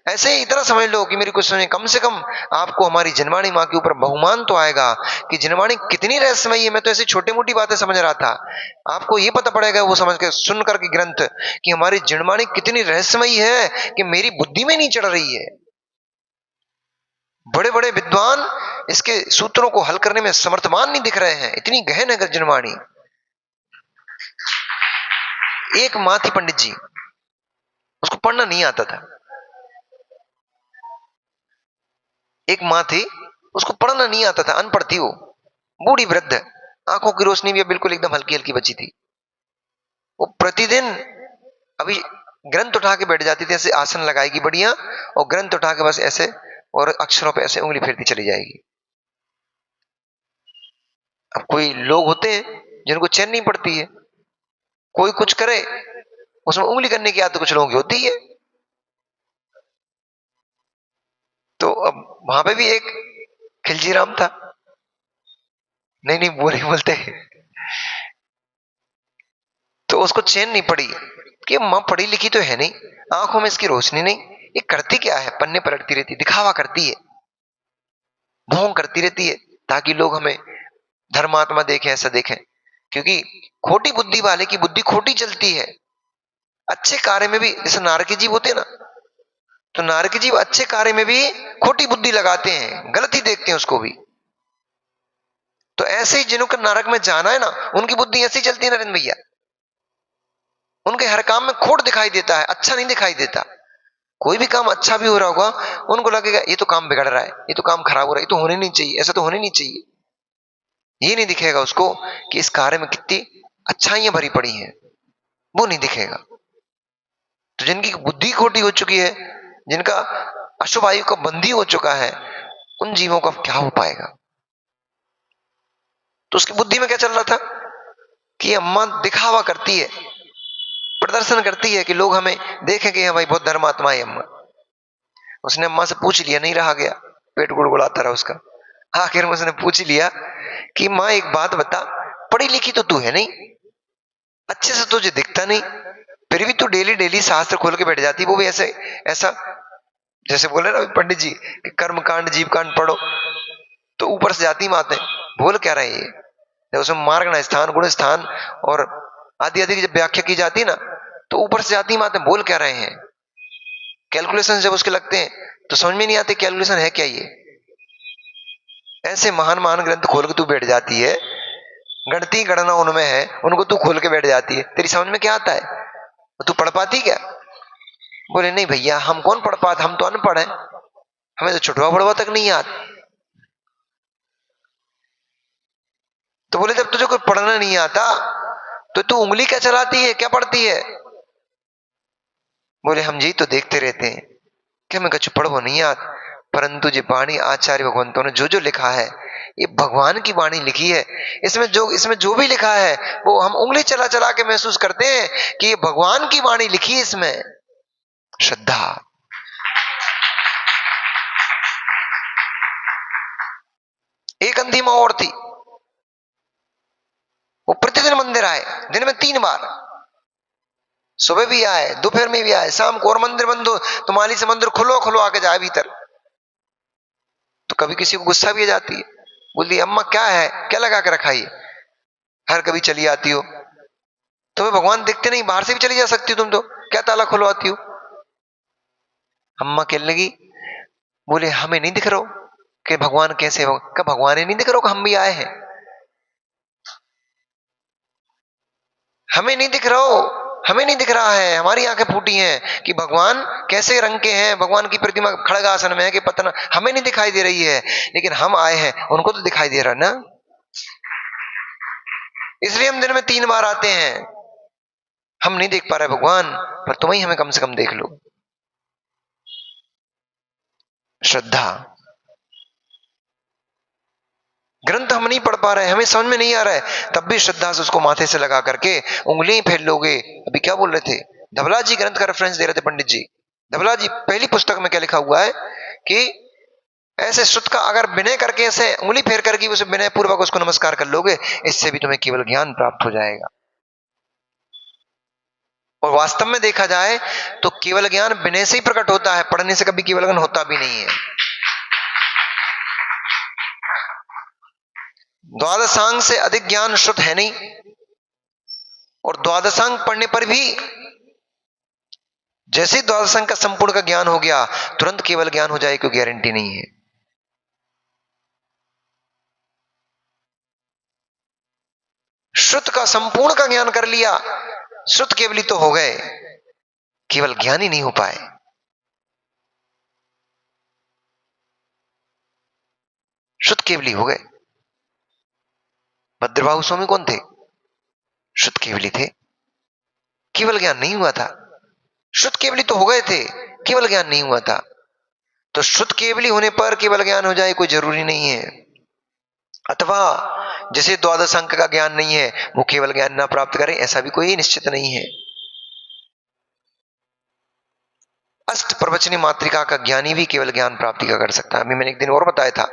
ऐसे ही इतना समझ लो कि मेरी कुछ समझ, कम से कम आपको हमारी जनवाणी माँ के ऊपर बहुमान तो आएगा कि जनवाणी कितनी रहस्यमयी है। मैं तो ऐसी छोटी मोटी बातें समझ रहा था, आपको ये पता पड़ेगा वो समझ के, सुन करके ग्रंथ, कि हमारी जनवाणी कितनी रहस्यमयी है कि मेरी बुद्धि में नहीं चढ़ रही है। बड़े बड़े विद्वान इसके सूत्रों को हल करने में समर्थमान नहीं दिख रहे हैं, इतनी गहन है जनवाणी। एक माँ थी पंडित जी, उसको पढ़ना नहीं आता था। एक माँ थी, उसको पढ़ना नहीं आता था, अनपढ़ थी वो, बूढ़ी वृद्ध, आंखों की रोशनी भी बिल्कुल एकदम हल्की हल्की बची थी। वो प्रतिदिन अभी ग्रंथ उठा के बैठ जाती थी, ऐसे आसन लगाएगी बढ़िया, और ग्रंथ उठा के बस ऐसे, और अक्षरों पे ऐसे उंगली फेरती चली जाएगी। अब कोई लोग होते हैं जिनको चैन नहीं पड़ती है, कोई कुछ करे उसमें उंगली करने की आदत कुछ लोगों की होती है। तो अब वहां पे भी एक खिलजीराम था। नहीं नहीं, वो नहीं बोलते। तो उसको चैन नहीं पड़ी कि माँ पढ़ी लिखी तो है नहीं, आंखों में इसकी रोशनी नहीं, ये करती क्या है, पन्ने पलटती रहती, दिखावा करती है, ढोंग करती रहती है, ताकि लोग हमें धर्मात्मा देखें, ऐसा देखें। क्योंकि खोटी बुद्धि वाले की बुद्धि खोटी चलती है। अच्छे कार्य में भी जैसे नारकी जीव होते हैं ना, तो नारकी जीव अच्छे कार्य में भी खोटी बुद्धि लगाते हैं, गलत ही देखते हैं उसको भी। तो ऐसे ही जिन्हों को नरक में जाना है ना, उनकी बुद्धि ऐसी चलती है नरेंद्र भैया, उनके हर काम में खोट दिखाई देता है, अच्छा नहीं दिखाई देता। कोई भी काम अच्छा भी हो रहा होगा, उनको लगेगा ये तो काम बिगड़ रहा है, ये तो काम खराब हो रहा है, ये तो होने नहीं चाहिए, ऐसा तो होने नहीं चाहिए। ये नहीं दिखेगा उसको कि इस कार्य में कितनी अच्छाइयां भरी पड़ी हैं, वो नहीं दिखेगा। तो जिनकी बुद्धि खोटी हो चुकी है, जिनका अशुभ आयु का बंदी हो चुका है, उन जीवों का क्या हो पाएगा। तो उसकी बुद्धि में क्या चल रहा था कि अम्मा दिखावा करती है, प्रदर्शन करती है कि लोग हमें देखें कि हाँ भाई बहुत धर्मात्मा है अम्मा। उसने अम्मा से पूछ लिया, नहीं रहा गया, पेट गुड़गुड़ाता रहा उसका। आखिर में उसने पूछ लिया कि माँ एक बात बता, पढ़ी लिखी तो तू है नहीं, अच्छे से तुझे दिखता नहीं, फिर भी तू डेली डेली शास्त्र खोल के बैठ जाती, वो भी ऐसे ऐसा जैसे बोले ना पंडित जी कि कर्म कांड जीव कांड पढ़ो, तो ऊपर से जाती बातें बोल क्या रहे हैं। जब उसमें मार्गण स्थान गुण स्थान और आदि आदि की जब व्याख्या की जाती है ना, तो ऊपर से जाती बातें बोल क्या रहे हैं। कैलकुलेशन जब उसके लगते हैं तो समझ में नहीं आते कैलकुलेशन है क्या ये। ऐसे महान महान ग्रंथ खोल के तू बैठ जाती है, गणती गणना उनमें है, उनको तू खोल के बैठ जाती है, तेरी समझ में क्या आता है, तू पढ़ पाती क्या। बोले नहीं भैया हम कौन पढ़ पाते, हम तो अनपढ़ हैं, हमें तो छुटवा बुड़वा तक नहीं याद। तो बोले जब तुझे कोई पढ़ना नहीं आता तो तू उंगली क्या चलाती है, क्या पढ़ती है। बोले हम जी तो देखते रहते हैं। क्या मैं कछु पढ़ो नहीं याद, परंतु जी वाणी आचार्य भगवंतों ने जो जो लिखा है, ये भगवान की वाणी लिखी है। इसमें जो भी लिखा है वो हम उंगली चला चला के महसूस करते हैं कि ये भगवान की वाणी लिखी है। इसमें श्रद्धा। एक अंधी मां और थी, वो प्रतिदिन मंदिर आए, दिन में 3 बार, सुबह भी आए, दोपहर में भी आए, शाम को, और मंदिर बंद हो तो माली से मंदिर खुलो खुलो आके जाए भीतर। तो कभी किसी को गुस्सा भी आ जाती है, बोलती अम्मा क्या है, क्या लगा के रखा है, हर कभी चली आती हो, तुम्हें भगवान दिखते नहीं, बाहर से भी चली जा सकती हो तुम, तो क्या ताला खुलवाती हो। अम्मा कहने लगी, बोले हमें नहीं दिख रहा हो कि भगवान कैसे हो, क्या भगवान ही नहीं दिख रहा हो कि हम भी आए हैं, हमें नहीं दिख रहा हो, हमें नहीं दिख रहा है, हमारी आंखें फूटी हैं कि भगवान कैसे रंग के हैं, भगवान की प्रतिमा खड़ग आसन में है कि पतना, हमें नहीं दिखाई दे रही है, लेकिन हम आए हैं, उनको तो दिखाई दे रहा ना। इसलिए हम दिन में 3 बार आते हैं। हम नहीं देख पा रहे भगवान, पर तुम ही हमें कम से कम देख लो। श्रद्धा। ग्रंथ हम नहीं पढ़ पा रहे, हमें समझ में नहीं आ रहा है, तब भी श्रद्धा से उसको माथे से लगा करके उंगली फेर लोगे। अभी क्या बोल रहे थे, धवला जी ग्रंथ का रेफरेंस दे रहे थे पंडित जी। धवला जी पहली पुस्तक में क्या लिखा हुआ है कि ऐसे श्रुत का अगर विनय करके, ऐसे उंगली फेर करके उसे विनय पूर्वक उसको नमस्कार कर लोगे, इससे भी तुम्हें केवल ज्ञान प्राप्त हो जाएगा। और वास्तव में देखा जाए तो केवल ज्ञान विनय से ही प्रकट होता है, पढ़ने से कभी केवल ज्ञान होता भी नहीं है। द्वादशांग से अधिक ज्ञान श्रुत है नहीं, और द्वादशांग पढ़ने पर भी जैसे ही द्वादशांग का संपूर्ण का ज्ञान हो गया, तुरंत केवल ज्ञान हो जाए, कोई गारंटी नहीं है। श्रुत का संपूर्ण का ज्ञान कर लिया, श्रुत केवली तो हो गए, केवल ज्ञान ही नहीं हो पाए। श्रुत केवली हो गए। भद्रबाहु स्वामी कौन थे, श्रुत केवली थे, केवल ज्ञान नहीं हुआ था। श्रुत केवली तो हो गए थे, केवल ज्ञान नहीं हुआ था। तो श्रुत केवली होने पर केवल ज्ञान हो जाए कोई जरूरी नहीं है। अथवा जैसे द्वादश अंक का ज्ञान नहीं है वो केवल ज्ञान ना प्राप्त करे, ऐसा भी कोई निश्चित नहीं है। अष्ट प्रवचनी मातृका का ज्ञानी भी केवल ज्ञान प्राप्ति का कर सकता है। अभी मैंने एक दिन और बताया था,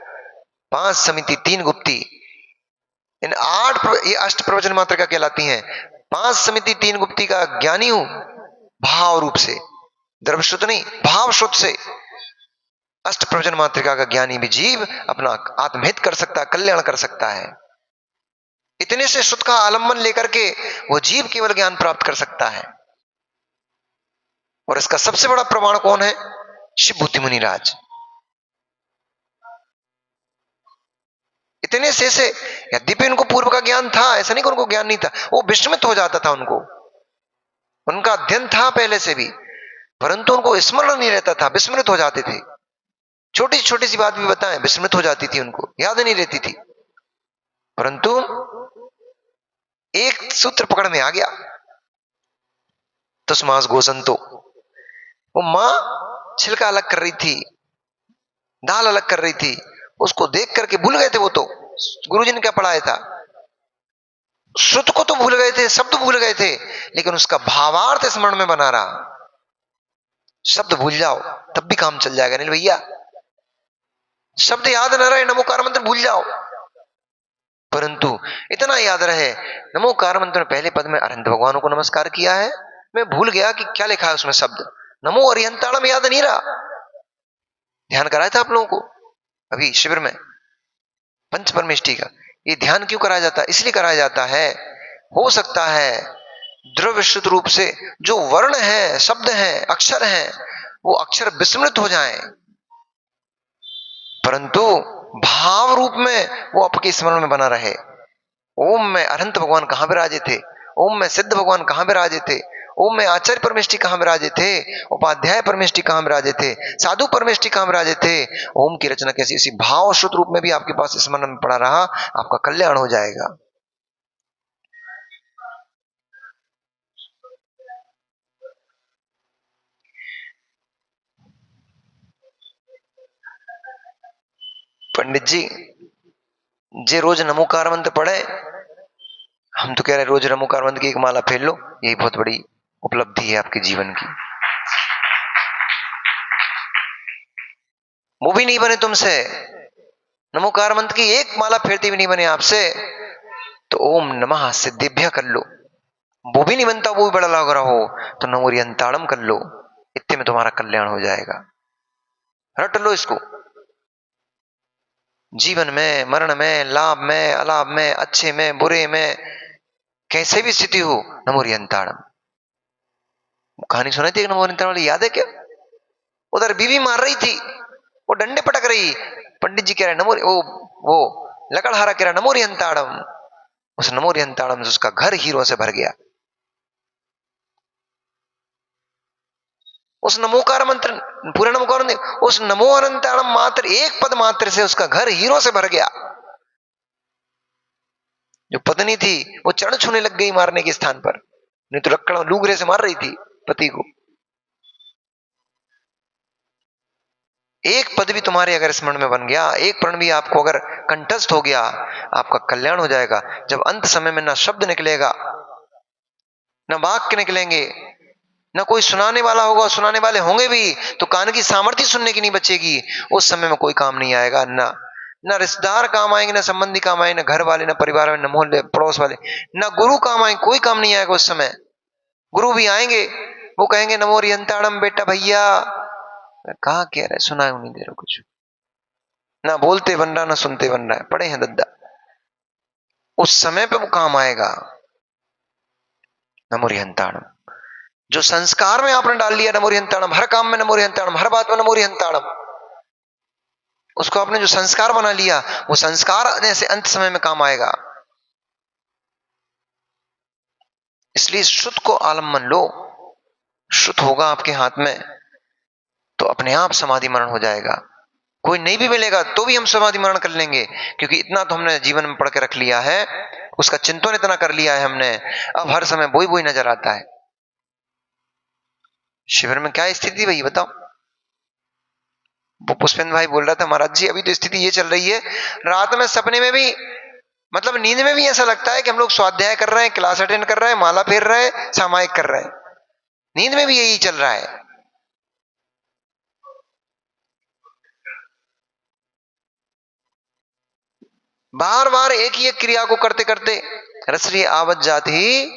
5 समिति 3 गुप्ती, इन 8 ये अष्ट प्रवचन मातृका कहलाती हैं। 5 समिति 3 गुप्ती का ज्ञानी हूं भाव रूप से, द्रव्य शुद्ध नहीं, भाव शुद्ध से। अष्ट प्रवचन मातृका का ज्ञानी भी जीव अपना आत्महित कर सकता है, कल्याण कर सकता है। इतने से शुद्ध का आलंबन लेकर के वो जीव केवल ज्ञान प्राप्त कर सकता है। और इसका सबसे बड़ा प्रमाण कौन है? शिव बुद्धि मुनिराज। इतने से यद्यपि उनको पूर्व का ज्ञान था, ऐसा नहीं कि उनको ज्ञान नहीं था, वो विस्मृत हो जाता था, उनको उनका अध्ययन था पहले से भी, परंतु उनको स्मरण नहीं रहता था, विस्मृत हो जाते थे। छोटी छोटी सी बात भी बताएं, विस्मृत हो जाती थी, उनको याद नहीं रहती थी। परंतु एक सूत्र पकड़ में आ गया, तस्मास गोसंतो। वो मां छिलका अलग कर रही थी, दाल अलग कर रही थी, उसको देख करके भूल गए थे। वो तो गुरुजी ने क्या पढ़ाया था, श्रुत को तो भूल गए थे, शब्द भूल गए थे, लेकिन उसका भावार्थ स्मरण में बना रहा। शब्द भूल जाओ तब भी काम चल जाएगा, नहीं भैया, शब्द याद न रहे, नमोकार मंत्र भूल जाओ, परंतु इतना याद रहे, नमोकार मंत्र में पहले पद में अरहंत भगवानों को नमस्कार किया है, मैं भूल गया कि क्या लिखा है उसमें शब्द, नमो अरिहंताणम याद नहीं रहा। ध्यान कराया था आप लोगों को अभी शिविर में पंच परमेष्टि का। ये ध्यान क्यों कराया जाता है? इसलिए कराया जाता है, हो सकता है द्रव्य शुद्ध रूप से जो वर्ण है, शब्द है, अक्षर है, वो अक्षर विस्मृत हो जाएं, परंतु भाव रूप में वो आपके स्मरण में बना रहे। ओम में अरहंत भगवान कहां विराजे थे, ओम में सिद्ध भगवान कहां विराजे थे, ओम में आचार्य परमेष्टि कहां विराजे थे, उपाध्याय परमेष्टि कहां विराजे थे, साधु परमेष्टि कहां विराजे थे। ओम की रचना कैसी, इसी भाव शुद्ध रूप में भी आपके पास स्मरण में पड़ा रहा, आपका कल्याण हो जाएगा। पंडित जी जे रोज नमोकार मंत्र पढ़े, हम तो कह रहे रोज नमोकार मंत्र की एक माला फेर लो, यही बहुत बड़ी उपलब्धि है आपके जीवन की। वो भी नहीं बने तुमसे, नमोकार मंत्र की एक माला फेरते भी नहीं बने आपसे, तो ओम नमः सिद्धिभ्य कर लो, वो भी नहीं बनता, वो भी बड़ा लग रहा हो, तो नमोरियंताड़म कर लो, इतने में तुम्हारा कल्याण हो जाएगा। रट लो इसको। जीवन में, मरण में, लाभ में, अलाभ में, अच्छे में, बुरे में, कैसे भी स्थिति हो, नमोरियंताड़म। कहानी सुनाई थी नमोरियंताड़म वाली, याद है क्या? उधर बीवी मार रही थी, वो डंडे पटक रही, पंडित जी कह रहे नमो, वो लकड़हारा कह रहा नमोरियंताड़म। उस नमोरियंताड़म से उसका घर हीरो से भर गया। उस नमोकार मंत्र, पूरा नमोकार नहीं, उस नमो अनंताड़म मात्र एक पद मात्र से उसका घर हीरो से भर गया। जो पत्नी थी वो चरण छूने लग गई मारने के स्थान पर, नहीं तो लकड़ लूगरे से मार रही थी पति को। एक पद भी तुम्हारे अगर स्मरण में बन गया, एक प्रण भी आपको अगर कंठस्थ हो गया, आपका कल्याण हो जाएगा। जब अंत समय में ना शब्द निकलेगा, ना वाक्य निकलेंगे, ना कोई सुनाने वाला होगा, सुनाने वाले होंगे भी तो कान की सामर्थ्य सुनने की नहीं बचेगी, उस समय में कोई काम नहीं आएगा। ना रिश्तेदार काम आएंगे, ना संबंधी काम आएंगे, ना घर वाले, ना परिवार में, ना मोहल्ले पड़ोस वाले, ना गुरु काम आएंगे, कोई काम नहीं आएगा उस समय। गुरु भी आएंगे, वो कहेंगे नमो रियंताड़म बेटा भैया, कहा कह रहे, सुनाई नहीं दे रहा कुछ, ना बोलते बन रहा, ना सुनते बन रहा है, पड़े हैं दद्दा। उस समय पे वो काम आएगा नमो रियंताड़म। जो संस्कार में आपने डाल लिया नमो रियंताड़म, हर काम में नमो रियंताड़म, हर बात में नमो रियंताड़म, उसको आपने जो संस्कार बना लिया, वो संस्कार आने से अंत समय में काम आएगा। इसलिए शुद्ध को आलम्बन लो, शुद्ध होगा आपके हाथ में तो अपने आप समाधि मरण हो जाएगा। कोई नहीं भी मिलेगा तो भी हम समाधि मरण कर लेंगे, क्योंकि इतना तो हमने जीवन में पढ़ के रख लिया है, उसका चिंतन इतना कर लिया है हमने, अब हर समय बोई बोई नजर आता है। शिविर में क्या स्थिति भाई बताओ? वो पुष्पेंद्र भाई बोल रहा था, महाराज जी अभी तो स्थिति ये चल रही है, रात में सपने में भी, मतलब नींद में भी ऐसा लगता है कि हम लोग स्वाध्याय कर रहे हैं, क्लास अटेंड कर रहे हैं, माला फेर रहे हैं, सामायिक कर रहे हैं, नींद में भी यही चल रहा है। बार बार एक ही एक क्रिया को करते करते रसरी आवत जात ही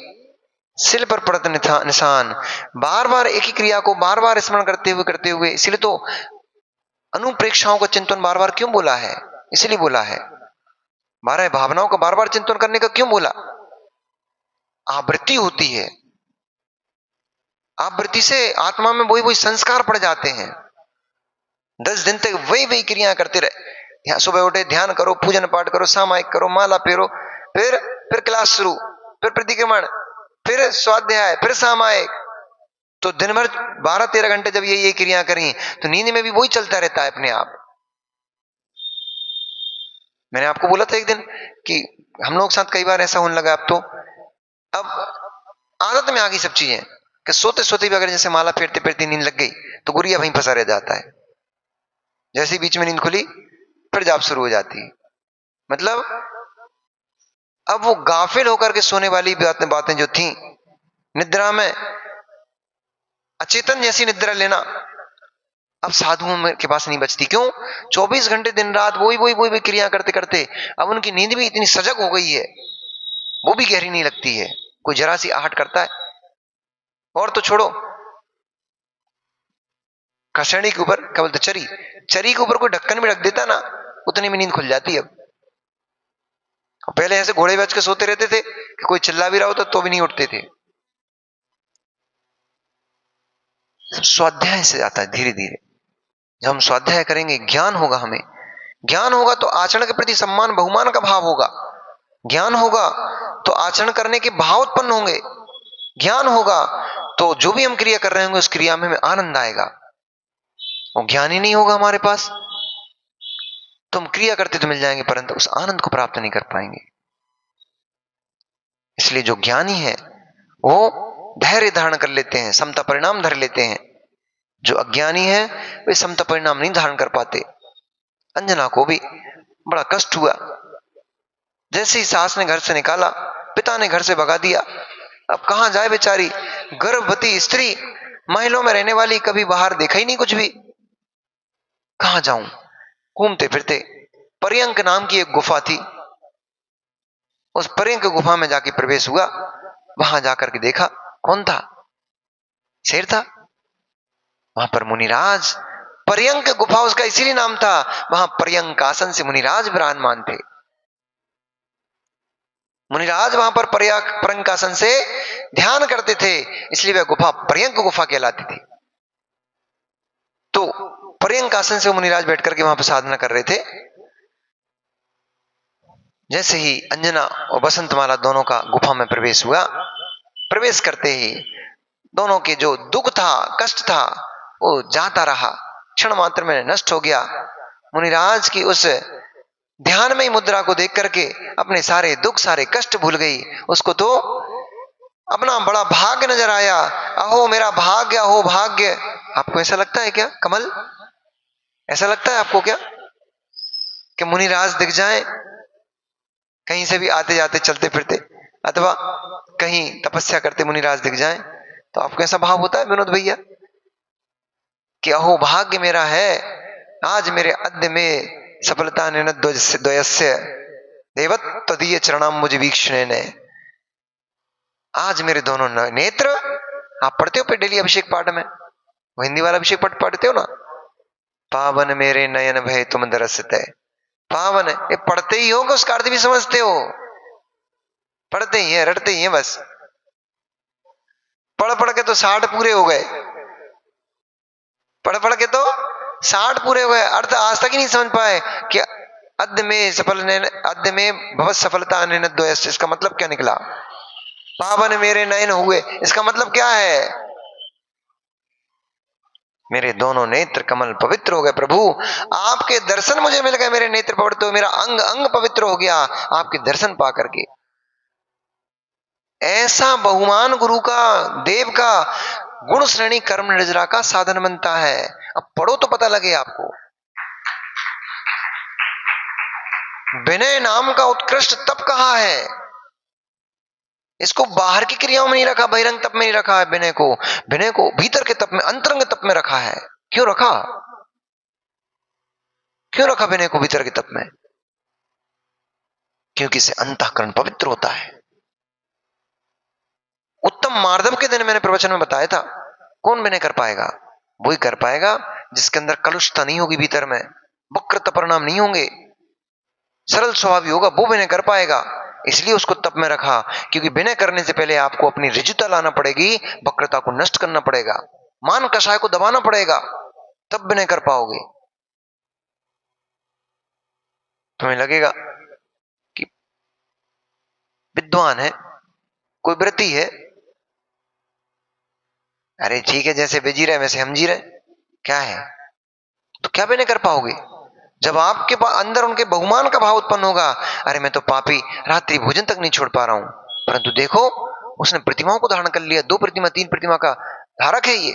सिल पर पड़त निशान। बार बार एक ही क्रिया को बार बार स्मरण करते हुए इसलिए तो अनुप्रेक्षाओं का चिंतन बार बार क्यों बोला है, इसलिए बोला है। 12 भावनाओं का बार बार चिंतन करने का क्यों बोला? आवृत्ति होती है, आवृत्ति से आत्मा में वही वही संस्कार पड़ जाते हैं। 10 दिन तक वही वही क्रियाएं करते रहे, सुबह उठे ध्यान करो, पूजन पाठ करो, सामायिक करो, माला फेरो, फिर क्लास शुरू, फिर प्रतिक्रमण, फिर स्वाध्याय, फिर सामायिक। तो दिन भर 12-13 घंटे जब ये क्रिया करी तो नींद में भी वही चलता रहता है अपने आप। मैंने आपको बोला था एक दिन कि हम लोग के साथ कई बार ऐसा होने लगा। अब आदत में आ गई सब चीजें कि सोते सोते भी अगर जैसे माला फेरते फेरते नींद लग गई तो गुड़िया वहीं फंसा रह जाता है। जैसे बीच में नींद खुली फिर जाप शुरू हो जाती है। मतलब अब वो गाफिल होकर के सोने वाली बातें जो थी निद्रा में, अचेतन जैसी निद्रा लेना, अब साधुओं के पास नहीं बचती। क्यों? 24 घंटे दिन रात वही वही वही क्रिया करते करते अब उनकी नींद भी इतनी सजग हो गई है, वो भी गहरी नहीं लगती है। कोई जरा सी आहट करता है, और तो छोड़ो खसैनी के ऊपर क्या बोलते, चरी के ऊपर कोई ढक्कन भी रख देता ना, उतनी में नींद खुल जाती है। अब पहले ऐसे घोड़े बेच के सोते रहते थे कि कोई चिल्ला भी रहा होता तो भी नहीं उठते थे। स्वाध्याय से आता है धीरे धीरे। जब हम स्वाध्याय करेंगे, ज्ञान होगा, हमें ज्ञान होगा तो आचरण के प्रति सम्मान बहुमान का भाव होगा। ज्ञान होगा तो आचरण करने के भाव उत्पन्न होंगे। ज्ञान होगा तो जो भी हम क्रिया कर रहे होंगे उस क्रिया में हमें आनंद आएगा। और ज्ञान ही नहीं होगा हमारे पास तो हम क्रिया करते तो मिल जाएंगे परंतु उस आनंद को प्राप्त नहीं कर पाएंगे। इसलिए जो ज्ञानी है वो धैर्य धारण कर लेते हैं, समता परिणाम धर लेते हैं। जो अज्ञानी है वे समता परिणाम नहीं धारण कर पाते। अंजना को भी बड़ा कष्ट हुआ। जैसे ही सास ने घर से निकाला, पिता ने घर से भगा दिया। अब कहां जाए बेचारी, गर्भवती स्त्री, महलों में रहने वाली, कभी बाहर देखा ही नहीं कुछ भी। कहां जाऊं? घूमते फिरते पर्यंक नाम की एक गुफा थी, उस पर्यंक गुफा में जाके प्रवेश हुआ। वहां जाकर के देखा, कौन था? शेर था। वहां पर मुनिराज, पर्यंक गुफा उसका इसीलिए नाम था, वहां पर्यंक आसन से मुनिराज विराजमान थे। मुनिराज वहां पर पर्यंक आसन से ध्यान करते थे, इसलिए वह गुफा पर्यंक गुफा कहलाती थी। तो पर्यंक आसन से मुनिराज बैठ करके वहां पर साधना कर रहे थे। जैसे ही अंजना और बसंतमाला दोनों का गुफा में प्रवेश हुआ, प्रवेश करते ही दोनों के जो दुख था, कष्ट था, वो जाता रहा, क्षण मात्र में नष्ट हो गया। मुनिराज की उस ध्यान में मुद्रा को देख करके अपने सारे दुख, सारे कष्ट भूल गई। उसको तो अपना बड़ा भाग्य नजर आया। अहो मेरा भाग्य, अहो भाग्य। आपको ऐसा लगता है क्या कमल? ऐसा लगता है आपको क्या कि मुनिराज दिख जाए कहीं से भी आते जाते, चलते फिरते, अथवा कहीं तपस्या करते मुनिराज दिख जाए तो आपको ऐसा भाव होता है विनोद भैया कि अहो भाग्य मेरा है, आज मेरे अद्य में सफलता द्वयस्य देवत तदीय चरणाम मुझ वीक्षणे ने। आज मेरे दोनों नेत्र, आप पढ़ते हो पे डेली अभिषेक पाठ में, वो हिंदी वाला अभिषेक पाठ पढ़ते हो ना, पावन मेरे नयन भय तुम दरसते। पावन, ये पढ़ते ही हो कि उसका अर्थ भी समझते हो? पढ़ते ही है, रटते ही है बस। पढ़ पढ़ के तो 60 पूरे हो गए, पढ़ पढ़ के तो 60 पूरे हो गए, अर्थ आज तक ही नहीं समझ पाए कि अद्य में भवत सफलता द्वयस्य, इसका मतलब क्या निकला? पावन मेरे नयन हुए, इसका मतलब क्या है? मेरे दोनों नेत्र कमल पवित्र हो गए प्रभु, आपके दर्शन मुझे मिल गए, मेरे नेत्र पवित्र हो, मेरा अंग अंग पवित्र हो गया आपके दर्शन पा करके। ऐसा बहुमान गुरु का, देव का गुण श्रेणी कर्म निर्जरा का साधन बनता है। अब पढ़ो तो पता लगे आपको। विनय नाम का उत्कृष्ट तप कहा है? इसको बाहर की क्रियाओं में नहीं रखा, बहिरंग तप में नहीं रखा है। विनय को भीतर के तप में, अंतरंग तप में रखा है। क्यों रखा? क्यों रखा विनय को भीतर के तप में? क्योंकि इससे अंतःकरण पवित्र होता है। उत्तम मार्दव के दिन मैंने प्रवचन में बताया था, कौन विनय कर पाएगा? वही कर पाएगा जिसके अंदर कलुषता नहीं होगी, भीतर में वक्रता परिणाम नहीं होंगे, सरल स्वभाव होगा, वो विनय कर पाएगा। इसलिए उसको तप में रखा, क्योंकि विनय करने से पहले आपको अपनी ऋजुता लाना पड़ेगी, वक्रता को नष्ट करना पड़ेगा, मान कषाय को दबाना पड़ेगा, तब विनय कर पाओगे। तुम्हें लगेगा कि विद्वान है, कोई व्रती है, अरे ठीक है, जैसे वे जी रहे वैसे हम जी रहे, क्या है? तो क्या विनय कर पाओगे? जब आपके अंदर उनके बहुमान का भाव उत्पन्न होगा, अरे मैं तो पापी, रात्रि भोजन तक नहीं छोड़ पा रहा हूं, परंतु देखो उसने प्रतिमाओं को धारण कर लिया, 2 प्रतिमा 3 प्रतिमा का धारक है ये,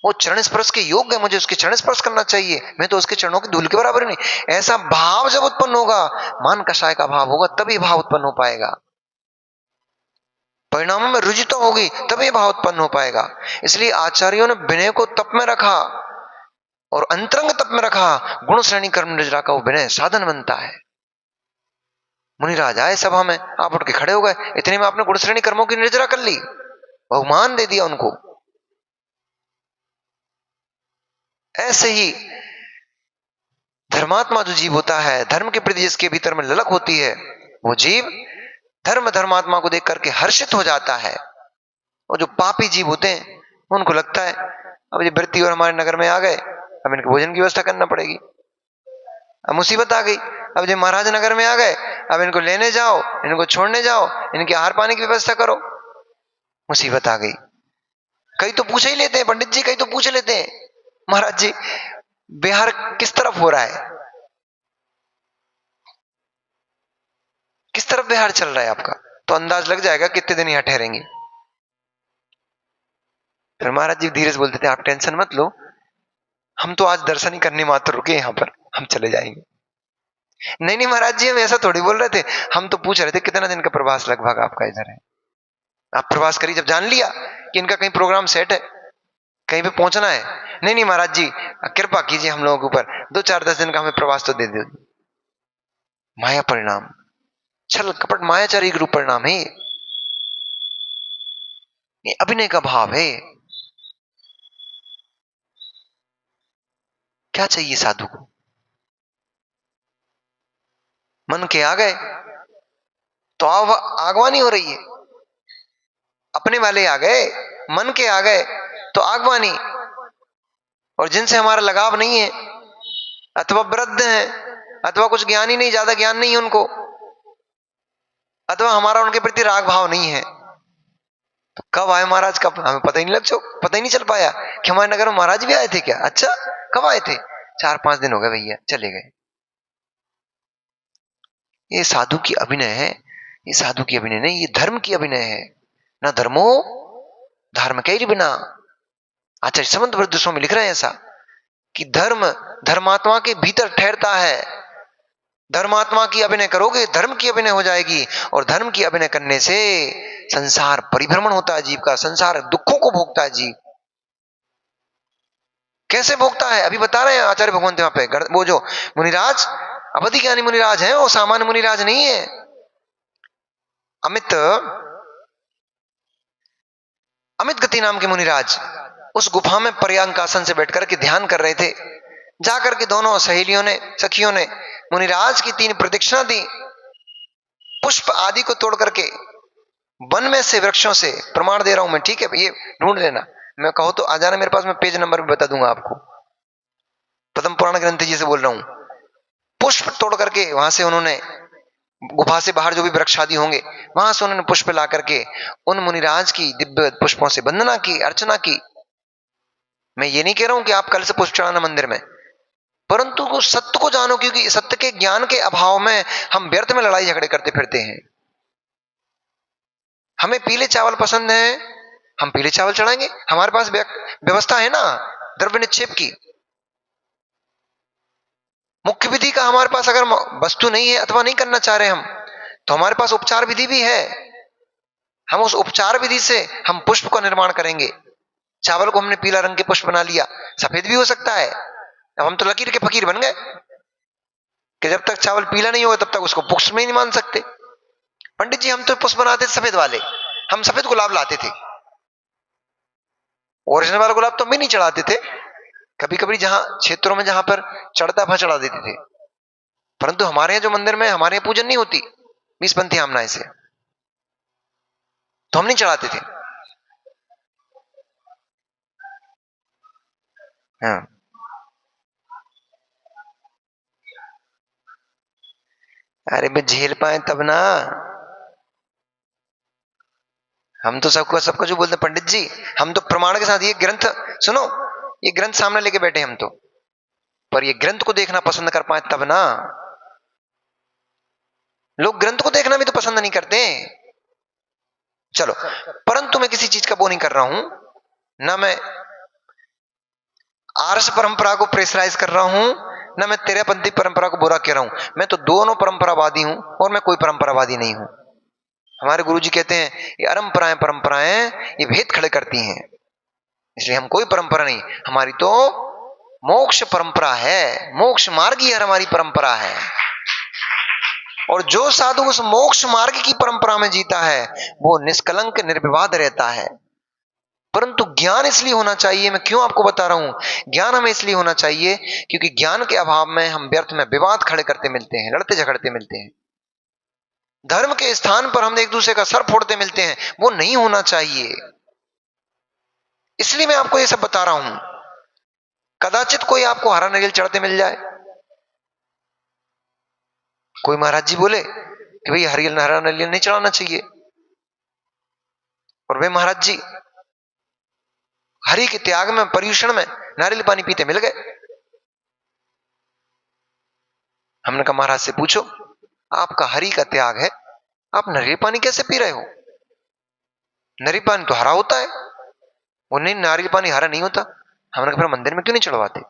वो चरण स्पर्श के योग्य है, मुझे उसके चरण स्पर्श करना चाहिए, मैं तो उसके चरणों की धूल के बराबर नहीं। ऐसा भाव जब उत्पन्न होगा, मान कषाय का भाव होगा, तभी भाव उत्पन्न हो पाएगा। परिणामों में रुचिता होगी, तभी भाव उत्पन्न हो पाएगा। इसलिए आचार्यों ने विनय को तप में रखा और अंतरंग तप में रखा। गुण श्रेणी कर्म निजरा का वो विनय साधन बनता है। मुनिराज आए सभा में, आप उठ के खड़े हो गए, इतने में आपने गुण श्रेणी कर्मों की निर्जरा कर ली, बहुमान दे दिया उनको। ऐसे ही धर्मात्मा जो जीव होता है, धर्म के प्रति जिसके भीतर में ललक होती है, वो जीव धर्मात्मा को देख करके हर्षित हो जाता है। और जो पापी जीव होते हैं, उनको लगता है अब ये वृत्ति और हमारे नगर में आ गए, अब इनके भोजन की व्यवस्था करना पड़ेगी, अब मुसीबत आ गई, अब जो महाराज नगर में आ गए, अब इनको लेने जाओ, इनको छोड़ने जाओ, इनके आहार पानी की व्यवस्था करो, मुसीबत आ गई। कई तो पूछ ही लेते हैं पंडित जी, कई तो पूछ लेते हैं, महाराज जी बिहार किस तरफ हो रहा है, किस तरफ बिहार चल रहा है आपका, तो अंदाज लग जाएगा कितने दिन यहां ठहरेंगे। फिर महाराज जी धीरे से बोलते थे, आप टेंशन मत लो, हम तो आज दर्शन ही करने मात्र रुके यहाँ पर, हम चले जाएंगे। नहीं नहीं महाराज जी, हम ऐसा थोड़ी बोल रहे थे, हम तो पूछ रहे थे कितना दिन का प्रवास लगभग आपका इधर है। आप प्रवास करिए, जब जान लिया कि इनका कहीं प्रोग्राम सेट है, कहीं पे पहुंचना है, नहीं नहीं महाराज जी कृपा कीजिए हम लोगों के ऊपर, 2-4-10 दिन का हमें प्रवास तो दे दो। माया परिणाम, छल कपट मायाचारी रूप परिणाम है ये अभिनय का भाव है। क्या चाहिए साधु को? मन के आ गए तो आगवानी हो रही है, अपने वाले आ गए, मन के आ गए तो आगवानी, और जिनसे हमारा लगाव नहीं है, अथवा वृद्ध है, अथवा कुछ ज्ञानी नहीं, ज्यादा ज्ञान नहीं है उनको, अथवा हमारा उनके प्रति राग भाव नहीं है, तो कब आए महाराज, कब हमें पता ही नहीं पता ही नहीं चल पाया कि हमारे नगर में महाराज भी आए थे क्या। अच्छा कब आए थे? 4-5 दिन हो गए भैया, चले गए। ये साधु की अभिनय है, ये साधु की अभिनय नहीं, ये धर्म की अभिनय है। ना धर्मो धर्म के बिना, आचार्य समंत वृद्धों में लिख रहे हैं ऐसा कि धर्म धर्मात्मा के भीतर ठहरता है, धर्मात्मा की अभिनय करोगे धर्म की अभिनय हो जाएगी, और धर्म की अभिनय करने से संसार परिभ्रमण होता है जीव का, संसार दुखों को भोगता है जीव। कैसे भोगता है अभी बता रहे हैं आचार्य भगवंत वहां पे। वो जो मुनिराज अवधि ज्ञानी मुनिराज है, वो सामान्य मुनिराज नहीं है। अमित गति नाम के मुनिराज उस गुफा में पर्यांकासन से बैठ करके ध्यान कर रहे थे। जाकर के दोनों सहेलियों ने, सखियों ने मुनिराज की 3 प्रदक्षिणा दी, पुष्प आदि को तोड़ करके वन में से, वृक्षों से, प्रमाण दे रहा हूं मैं, ठीक है, ये ढूंढ लेना, मैं कहो तो आ जाना मेरे पास, मैं पेज नंबर भी बता दूंगा आपको, प्रथम पुराण ग्रंथ जी से बोल रहा हूं। पुष्प तोड़ करके वहां से उन्होंने, गुफा से बाहर जो भी वृक्ष आदि होंगे, वहां से उन्होंने पुष्प ला करके उन मुनिराज की दिव्य पुष्पों से वंदना की, अर्चना की। मैं ये नहीं कह रहा हूं कि आप कल से पुष्प चढ़ाना मंदिर में, परंतु सत्य को जानो, क्योंकि सत्य के ज्ञान के अभाव में हम व्यर्थ में लड़ाई झगड़े करते फिरते हैं। हमें पीले चावल पसंद है, हम पीले चावल चढ़ाएंगे, हमारे पास व्यवस्था है ना द्रव्य निक्षेप की। मुख्य विधि का हमारे पास अगर वस्तु नहीं है अथवा नहीं करना चाह रहे हम, तो हमारे पास उपचार विधि भी है। हम उस उपचार विधि से हम पुष्प का निर्माण करेंगे। चावल को हमने पीला रंग के पुष्प बना लिया, सफेद भी हो सकता है, अब हम तो लकीर के फकीर बन गए। कि जब तक चावल पीला नहीं होगा तब तक उसको पुष्प में ही नहीं मान सकते। पंडित जी हम तो पुष्प बनाते थे सफेद वाले, हम सफेद गुलाब लाते थे, ओरिजिनल वाला गुलाब तो हम भी नहीं चढ़ाते थे, कभी कभी जहां क्षेत्रों में जहां पर चढ़ता वहां चढ़ा देते थे, परंतु हमारे यहाँ जो मंदिर में हमारे यहाँ पूजन नहीं होती 20 पंथी आमनाए से, तो हम नहीं चढ़ाते थे। हाँ, अरे भाई झेल पाए तब ना। हम तो सबको सबको जो बोलते हैं पंडित जी, हम तो प्रमाण के साथ ये ग्रंथ सुनो, ये ग्रंथ सामने लेके बैठे हम तो, पर ये ग्रंथ को देखना पसंद कर पाए तब ना। लोग ग्रंथ को देखना भी तो पसंद नहीं करते। चलो, परंतु मैं किसी चीज का वो नहीं कर रहा हूं, ना मैं आर्ष परंपरा को प्रेशराइज कर रहा हूं, ना मैं तेरापंथी परंपरा को बुरा कह रहा हूं। मैं तो दोनों परंपरावादी हूं और मैं कोई परंपरावादी नहीं हूं। हमारे गुरुजी कहते हैं ये परंपराएं परंपराएं ये भेद खड़े करती हैं, इसलिए हम कोई परंपरा नहीं, हमारी तो मोक्ष परंपरा है, मोक्ष मार्ग ही हमारी परंपरा है। और जो साधु उस मोक्ष मार्ग की परंपरा में जीता है वो निष्कलंक निर्विवाद रहता है। परंतु ज्ञान इसलिए होना चाहिए, मैं क्यों आपको बता रहा हूं, ज्ञान हमें इसलिए होना चाहिए क्योंकि ज्ञान के अभाव में हम व्यर्थ में विवाद खड़े करते मिलते हैं, लड़ते झगड़ते मिलते हैं, धर्म के स्थान पर हम एक दूसरे का सर फोड़ते मिलते हैं, वो नहीं होना चाहिए। इसलिए मैं आपको ये सब बता रहा हूं। कदाचित कोई आपको हरा नारियल चढ़ते मिल जाए, कोई महाराज जी बोले कि भाई हरा नारियल नहीं चढ़ाना चाहिए, और वे महाराज जी हरि के त्याग में पर्यूषण में नारियल पानी पीते मिल गए। हमने कहा महाराज से पूछो, आपका हरि का त्याग है, आप नारियल पानी कैसे पी रहे हो? नारियल पानी तो हरा होता है। वो नहीं, नारियल पानी हरा नहीं होता। हमने कहा फिर मंदिर में क्यों नहीं चढ़वाते?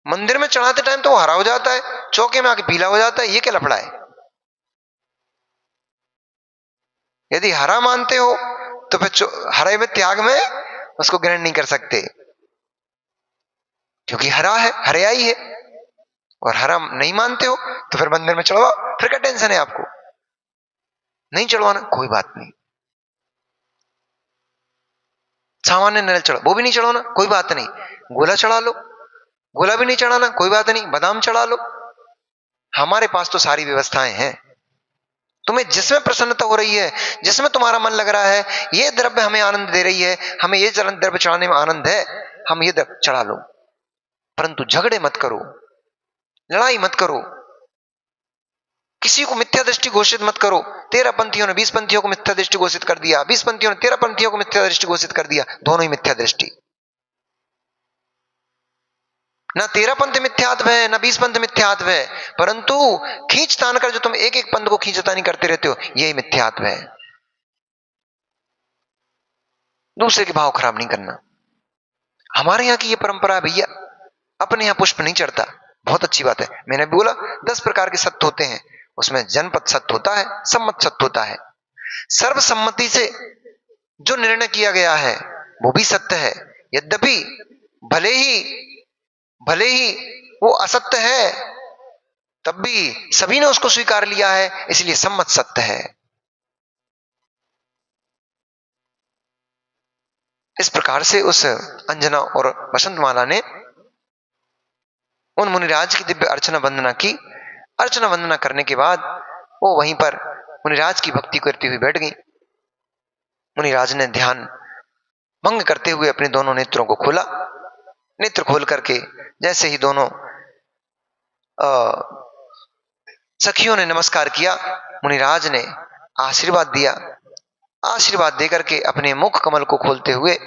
मंदिर में चढ़ाते टाइम तो वो हरा हो जाता है, चौके में आके पीला हो जाता है, ये क्या लफड़ा है? यदि हरा मानते हो तो फिर हरे में त्याग में उसको ग्रहण नहीं कर सकते, क्योंकि हरा है, हरियाई है। और हरा नहीं मानते हो तो फिर मंदिर में चढ़वाओ, फिर क्या टेंशन है आपको? नहीं चढ़वाना कोई बात नहीं, सामान्य नारियल चढ़ाओ, वो भी नहीं चढ़ाना कोई बात नहीं, गोला चढ़ा लो, गोला भी नहीं चढ़ाना कोई बात नहीं, बादाम चढ़ा लो, हमारे पास तो सारी व्यवस्थाएं हैं। तुम्हें जिसमें प्रसन्नता हो रही है, जिसमें तुम्हारा मन लग रहा है, ये द्रव्य हमें आनंद दे रही है, हमें ये द्रव्य चढ़ाने में आनंद है, हम ये द्रव्य चढ़ा लो। परंतु झगड़े मत करो, लड़ाई मत करो, किसी को मिथ्या दृष्टि घोषित मत करो। 13 पंथियों ने 20 पंथियों को मिथ्या दृष्टि घोषित कर दिया, 20 पंथियों ने 13 पंथियों को मिथ्या दृष्टि घोषित कर दिया, दोनों ही मिथ्या दृष्टि। ना 13 पंथ मिथ्यात्व है, ना 20 पंथ मिथ्यात्व है, परंतु खींच तान कर जो तुम एक एक पंथ को खींचतानी करते रहते हो, यही मिथ्यात्व है। दूसरे के भाव खराब नहीं करना। हमारे यहाँ की ये परंपरा है भैया, अपने यहाँ पुष्प नहीं चढ़ता, बहुत अच्छी बात है। मैंने बोला 10 प्रकार के सत्य होते हैं, उसमें जनपद सत्य होता है, सम्मत सत्य होता है। सर्वसम्मति से जो निर्णय किया गया है वो भी सत्य है, यद्यपि भले ही वो असत्य है, तब भी सभी ने उसको स्वीकार लिया है, इसलिए सम्मत सत्य है। इस प्रकार से उस अंजना और बसंतमाला ने उन मुनिराज की दिव्य अर्चना वंदना की। अर्चना वंदना करने के बाद वो वहीं पर मुनिराज की भक्ति करती हुई बैठ गई। मुनिराज ने ध्यान भंग करते हुए अपने दोनों नेत्रों को खोला। नेत्र खोल करके जैसे ही दोनों सखियों ने नमस्कार किया, मुनिराज ने आशीर्वाद दिया। आशीर्वाद देकर के अपने मुख कमल को खोलते हुए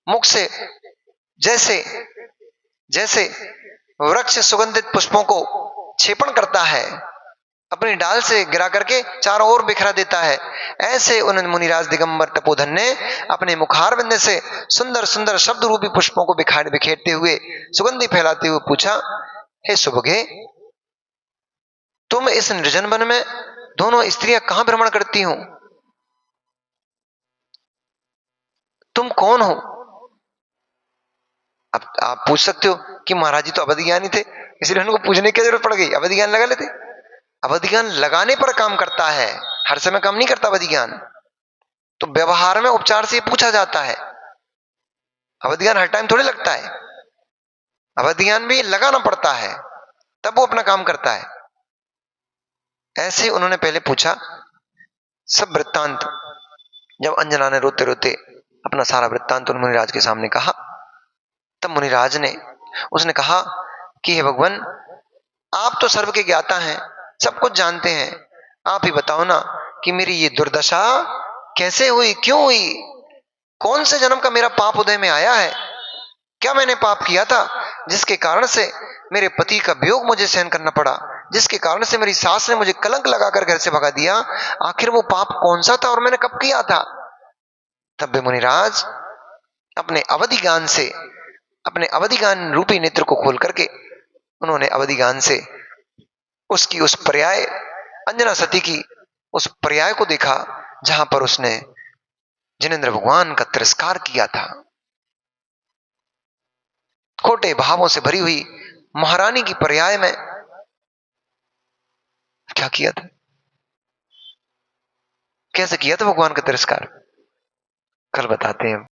मुख से जैसे जैसे वृक्ष सुगंधित पुष्पों को क्षेपण करता है, अपनी डाल से गिरा करके चारों ओर बिखरा देता है, ऐसे उन मुनिराज दिगंबर तपोधन ने अपने मुखारविंद से सुंदर सुंदर शब्द रूपी पुष्पों को बिखेरते हुए सुगंधि फैलाते हुए पूछा, हे सुभगे, तुम इस निर्जन वन में दोनों स्त्रियां कहां भ्रमण करती हो? तुम कौन हो? अब आप पूछ सकते हो कि महाराज जी तो अवधि ज्ञानी थे, इसलिए उनको पूछने की जरूरत पड़ गई, अवधि ज्ञान लगा लेते। अवधि ज्ञान लगाने पर काम करता है, हर समय काम नहीं करता अवधि ज्ञान। तो व्यवहार में उपचार से पूछा जाता है, अवधि ज्ञान हर टाइम थोड़ी लगता है, अवधि ज्ञान भी लगाना पड़ता है, तब वो अपना काम करता है। ऐसे उन्होंने पहले पूछा सब वृत्तांत। जब अंजना ने रोते रोते अपना सारा वृत्तांत उन मुनिराज के सामने कहा, तब मुनिराज ने उसने कहा कि हे भगवान, आप तो सर्व के ज्ञाता हैं, सब कुछ जानते हैं, आप ही बताओ ना कि मेरी ये दुर्दशा कैसे हुई, क्यों हुई, कौन से जन्म का मेरा पाप उदय में आया है, क्या मैंने पाप किया था जिसके कारण से मेरे पति का वियोग मुझे सहन करना पड़ा, जिसके कारण से मेरी सास ने मुझे कलंक लगाकर घर से भगा दिया, आखिर वो पाप कौन सा था और मैंने कब किया था। तब वे मुनिराज अपने अवधि ज्ञान से, अपने अवधि ज्ञान रूपी नेत्र को खोल करके उन्होंने अवधि ज्ञान से उसकी उस पर्याय, अंजना सती की उस पर्याय को देखा जहां पर उसने जिनेंद्र भगवान का तिरस्कार किया था। खोटे भावों से भरी हुई महारानी की पर्याय में क्या किया था, कैसे किया था भगवान का तिरस्कार, कल बताते हैं।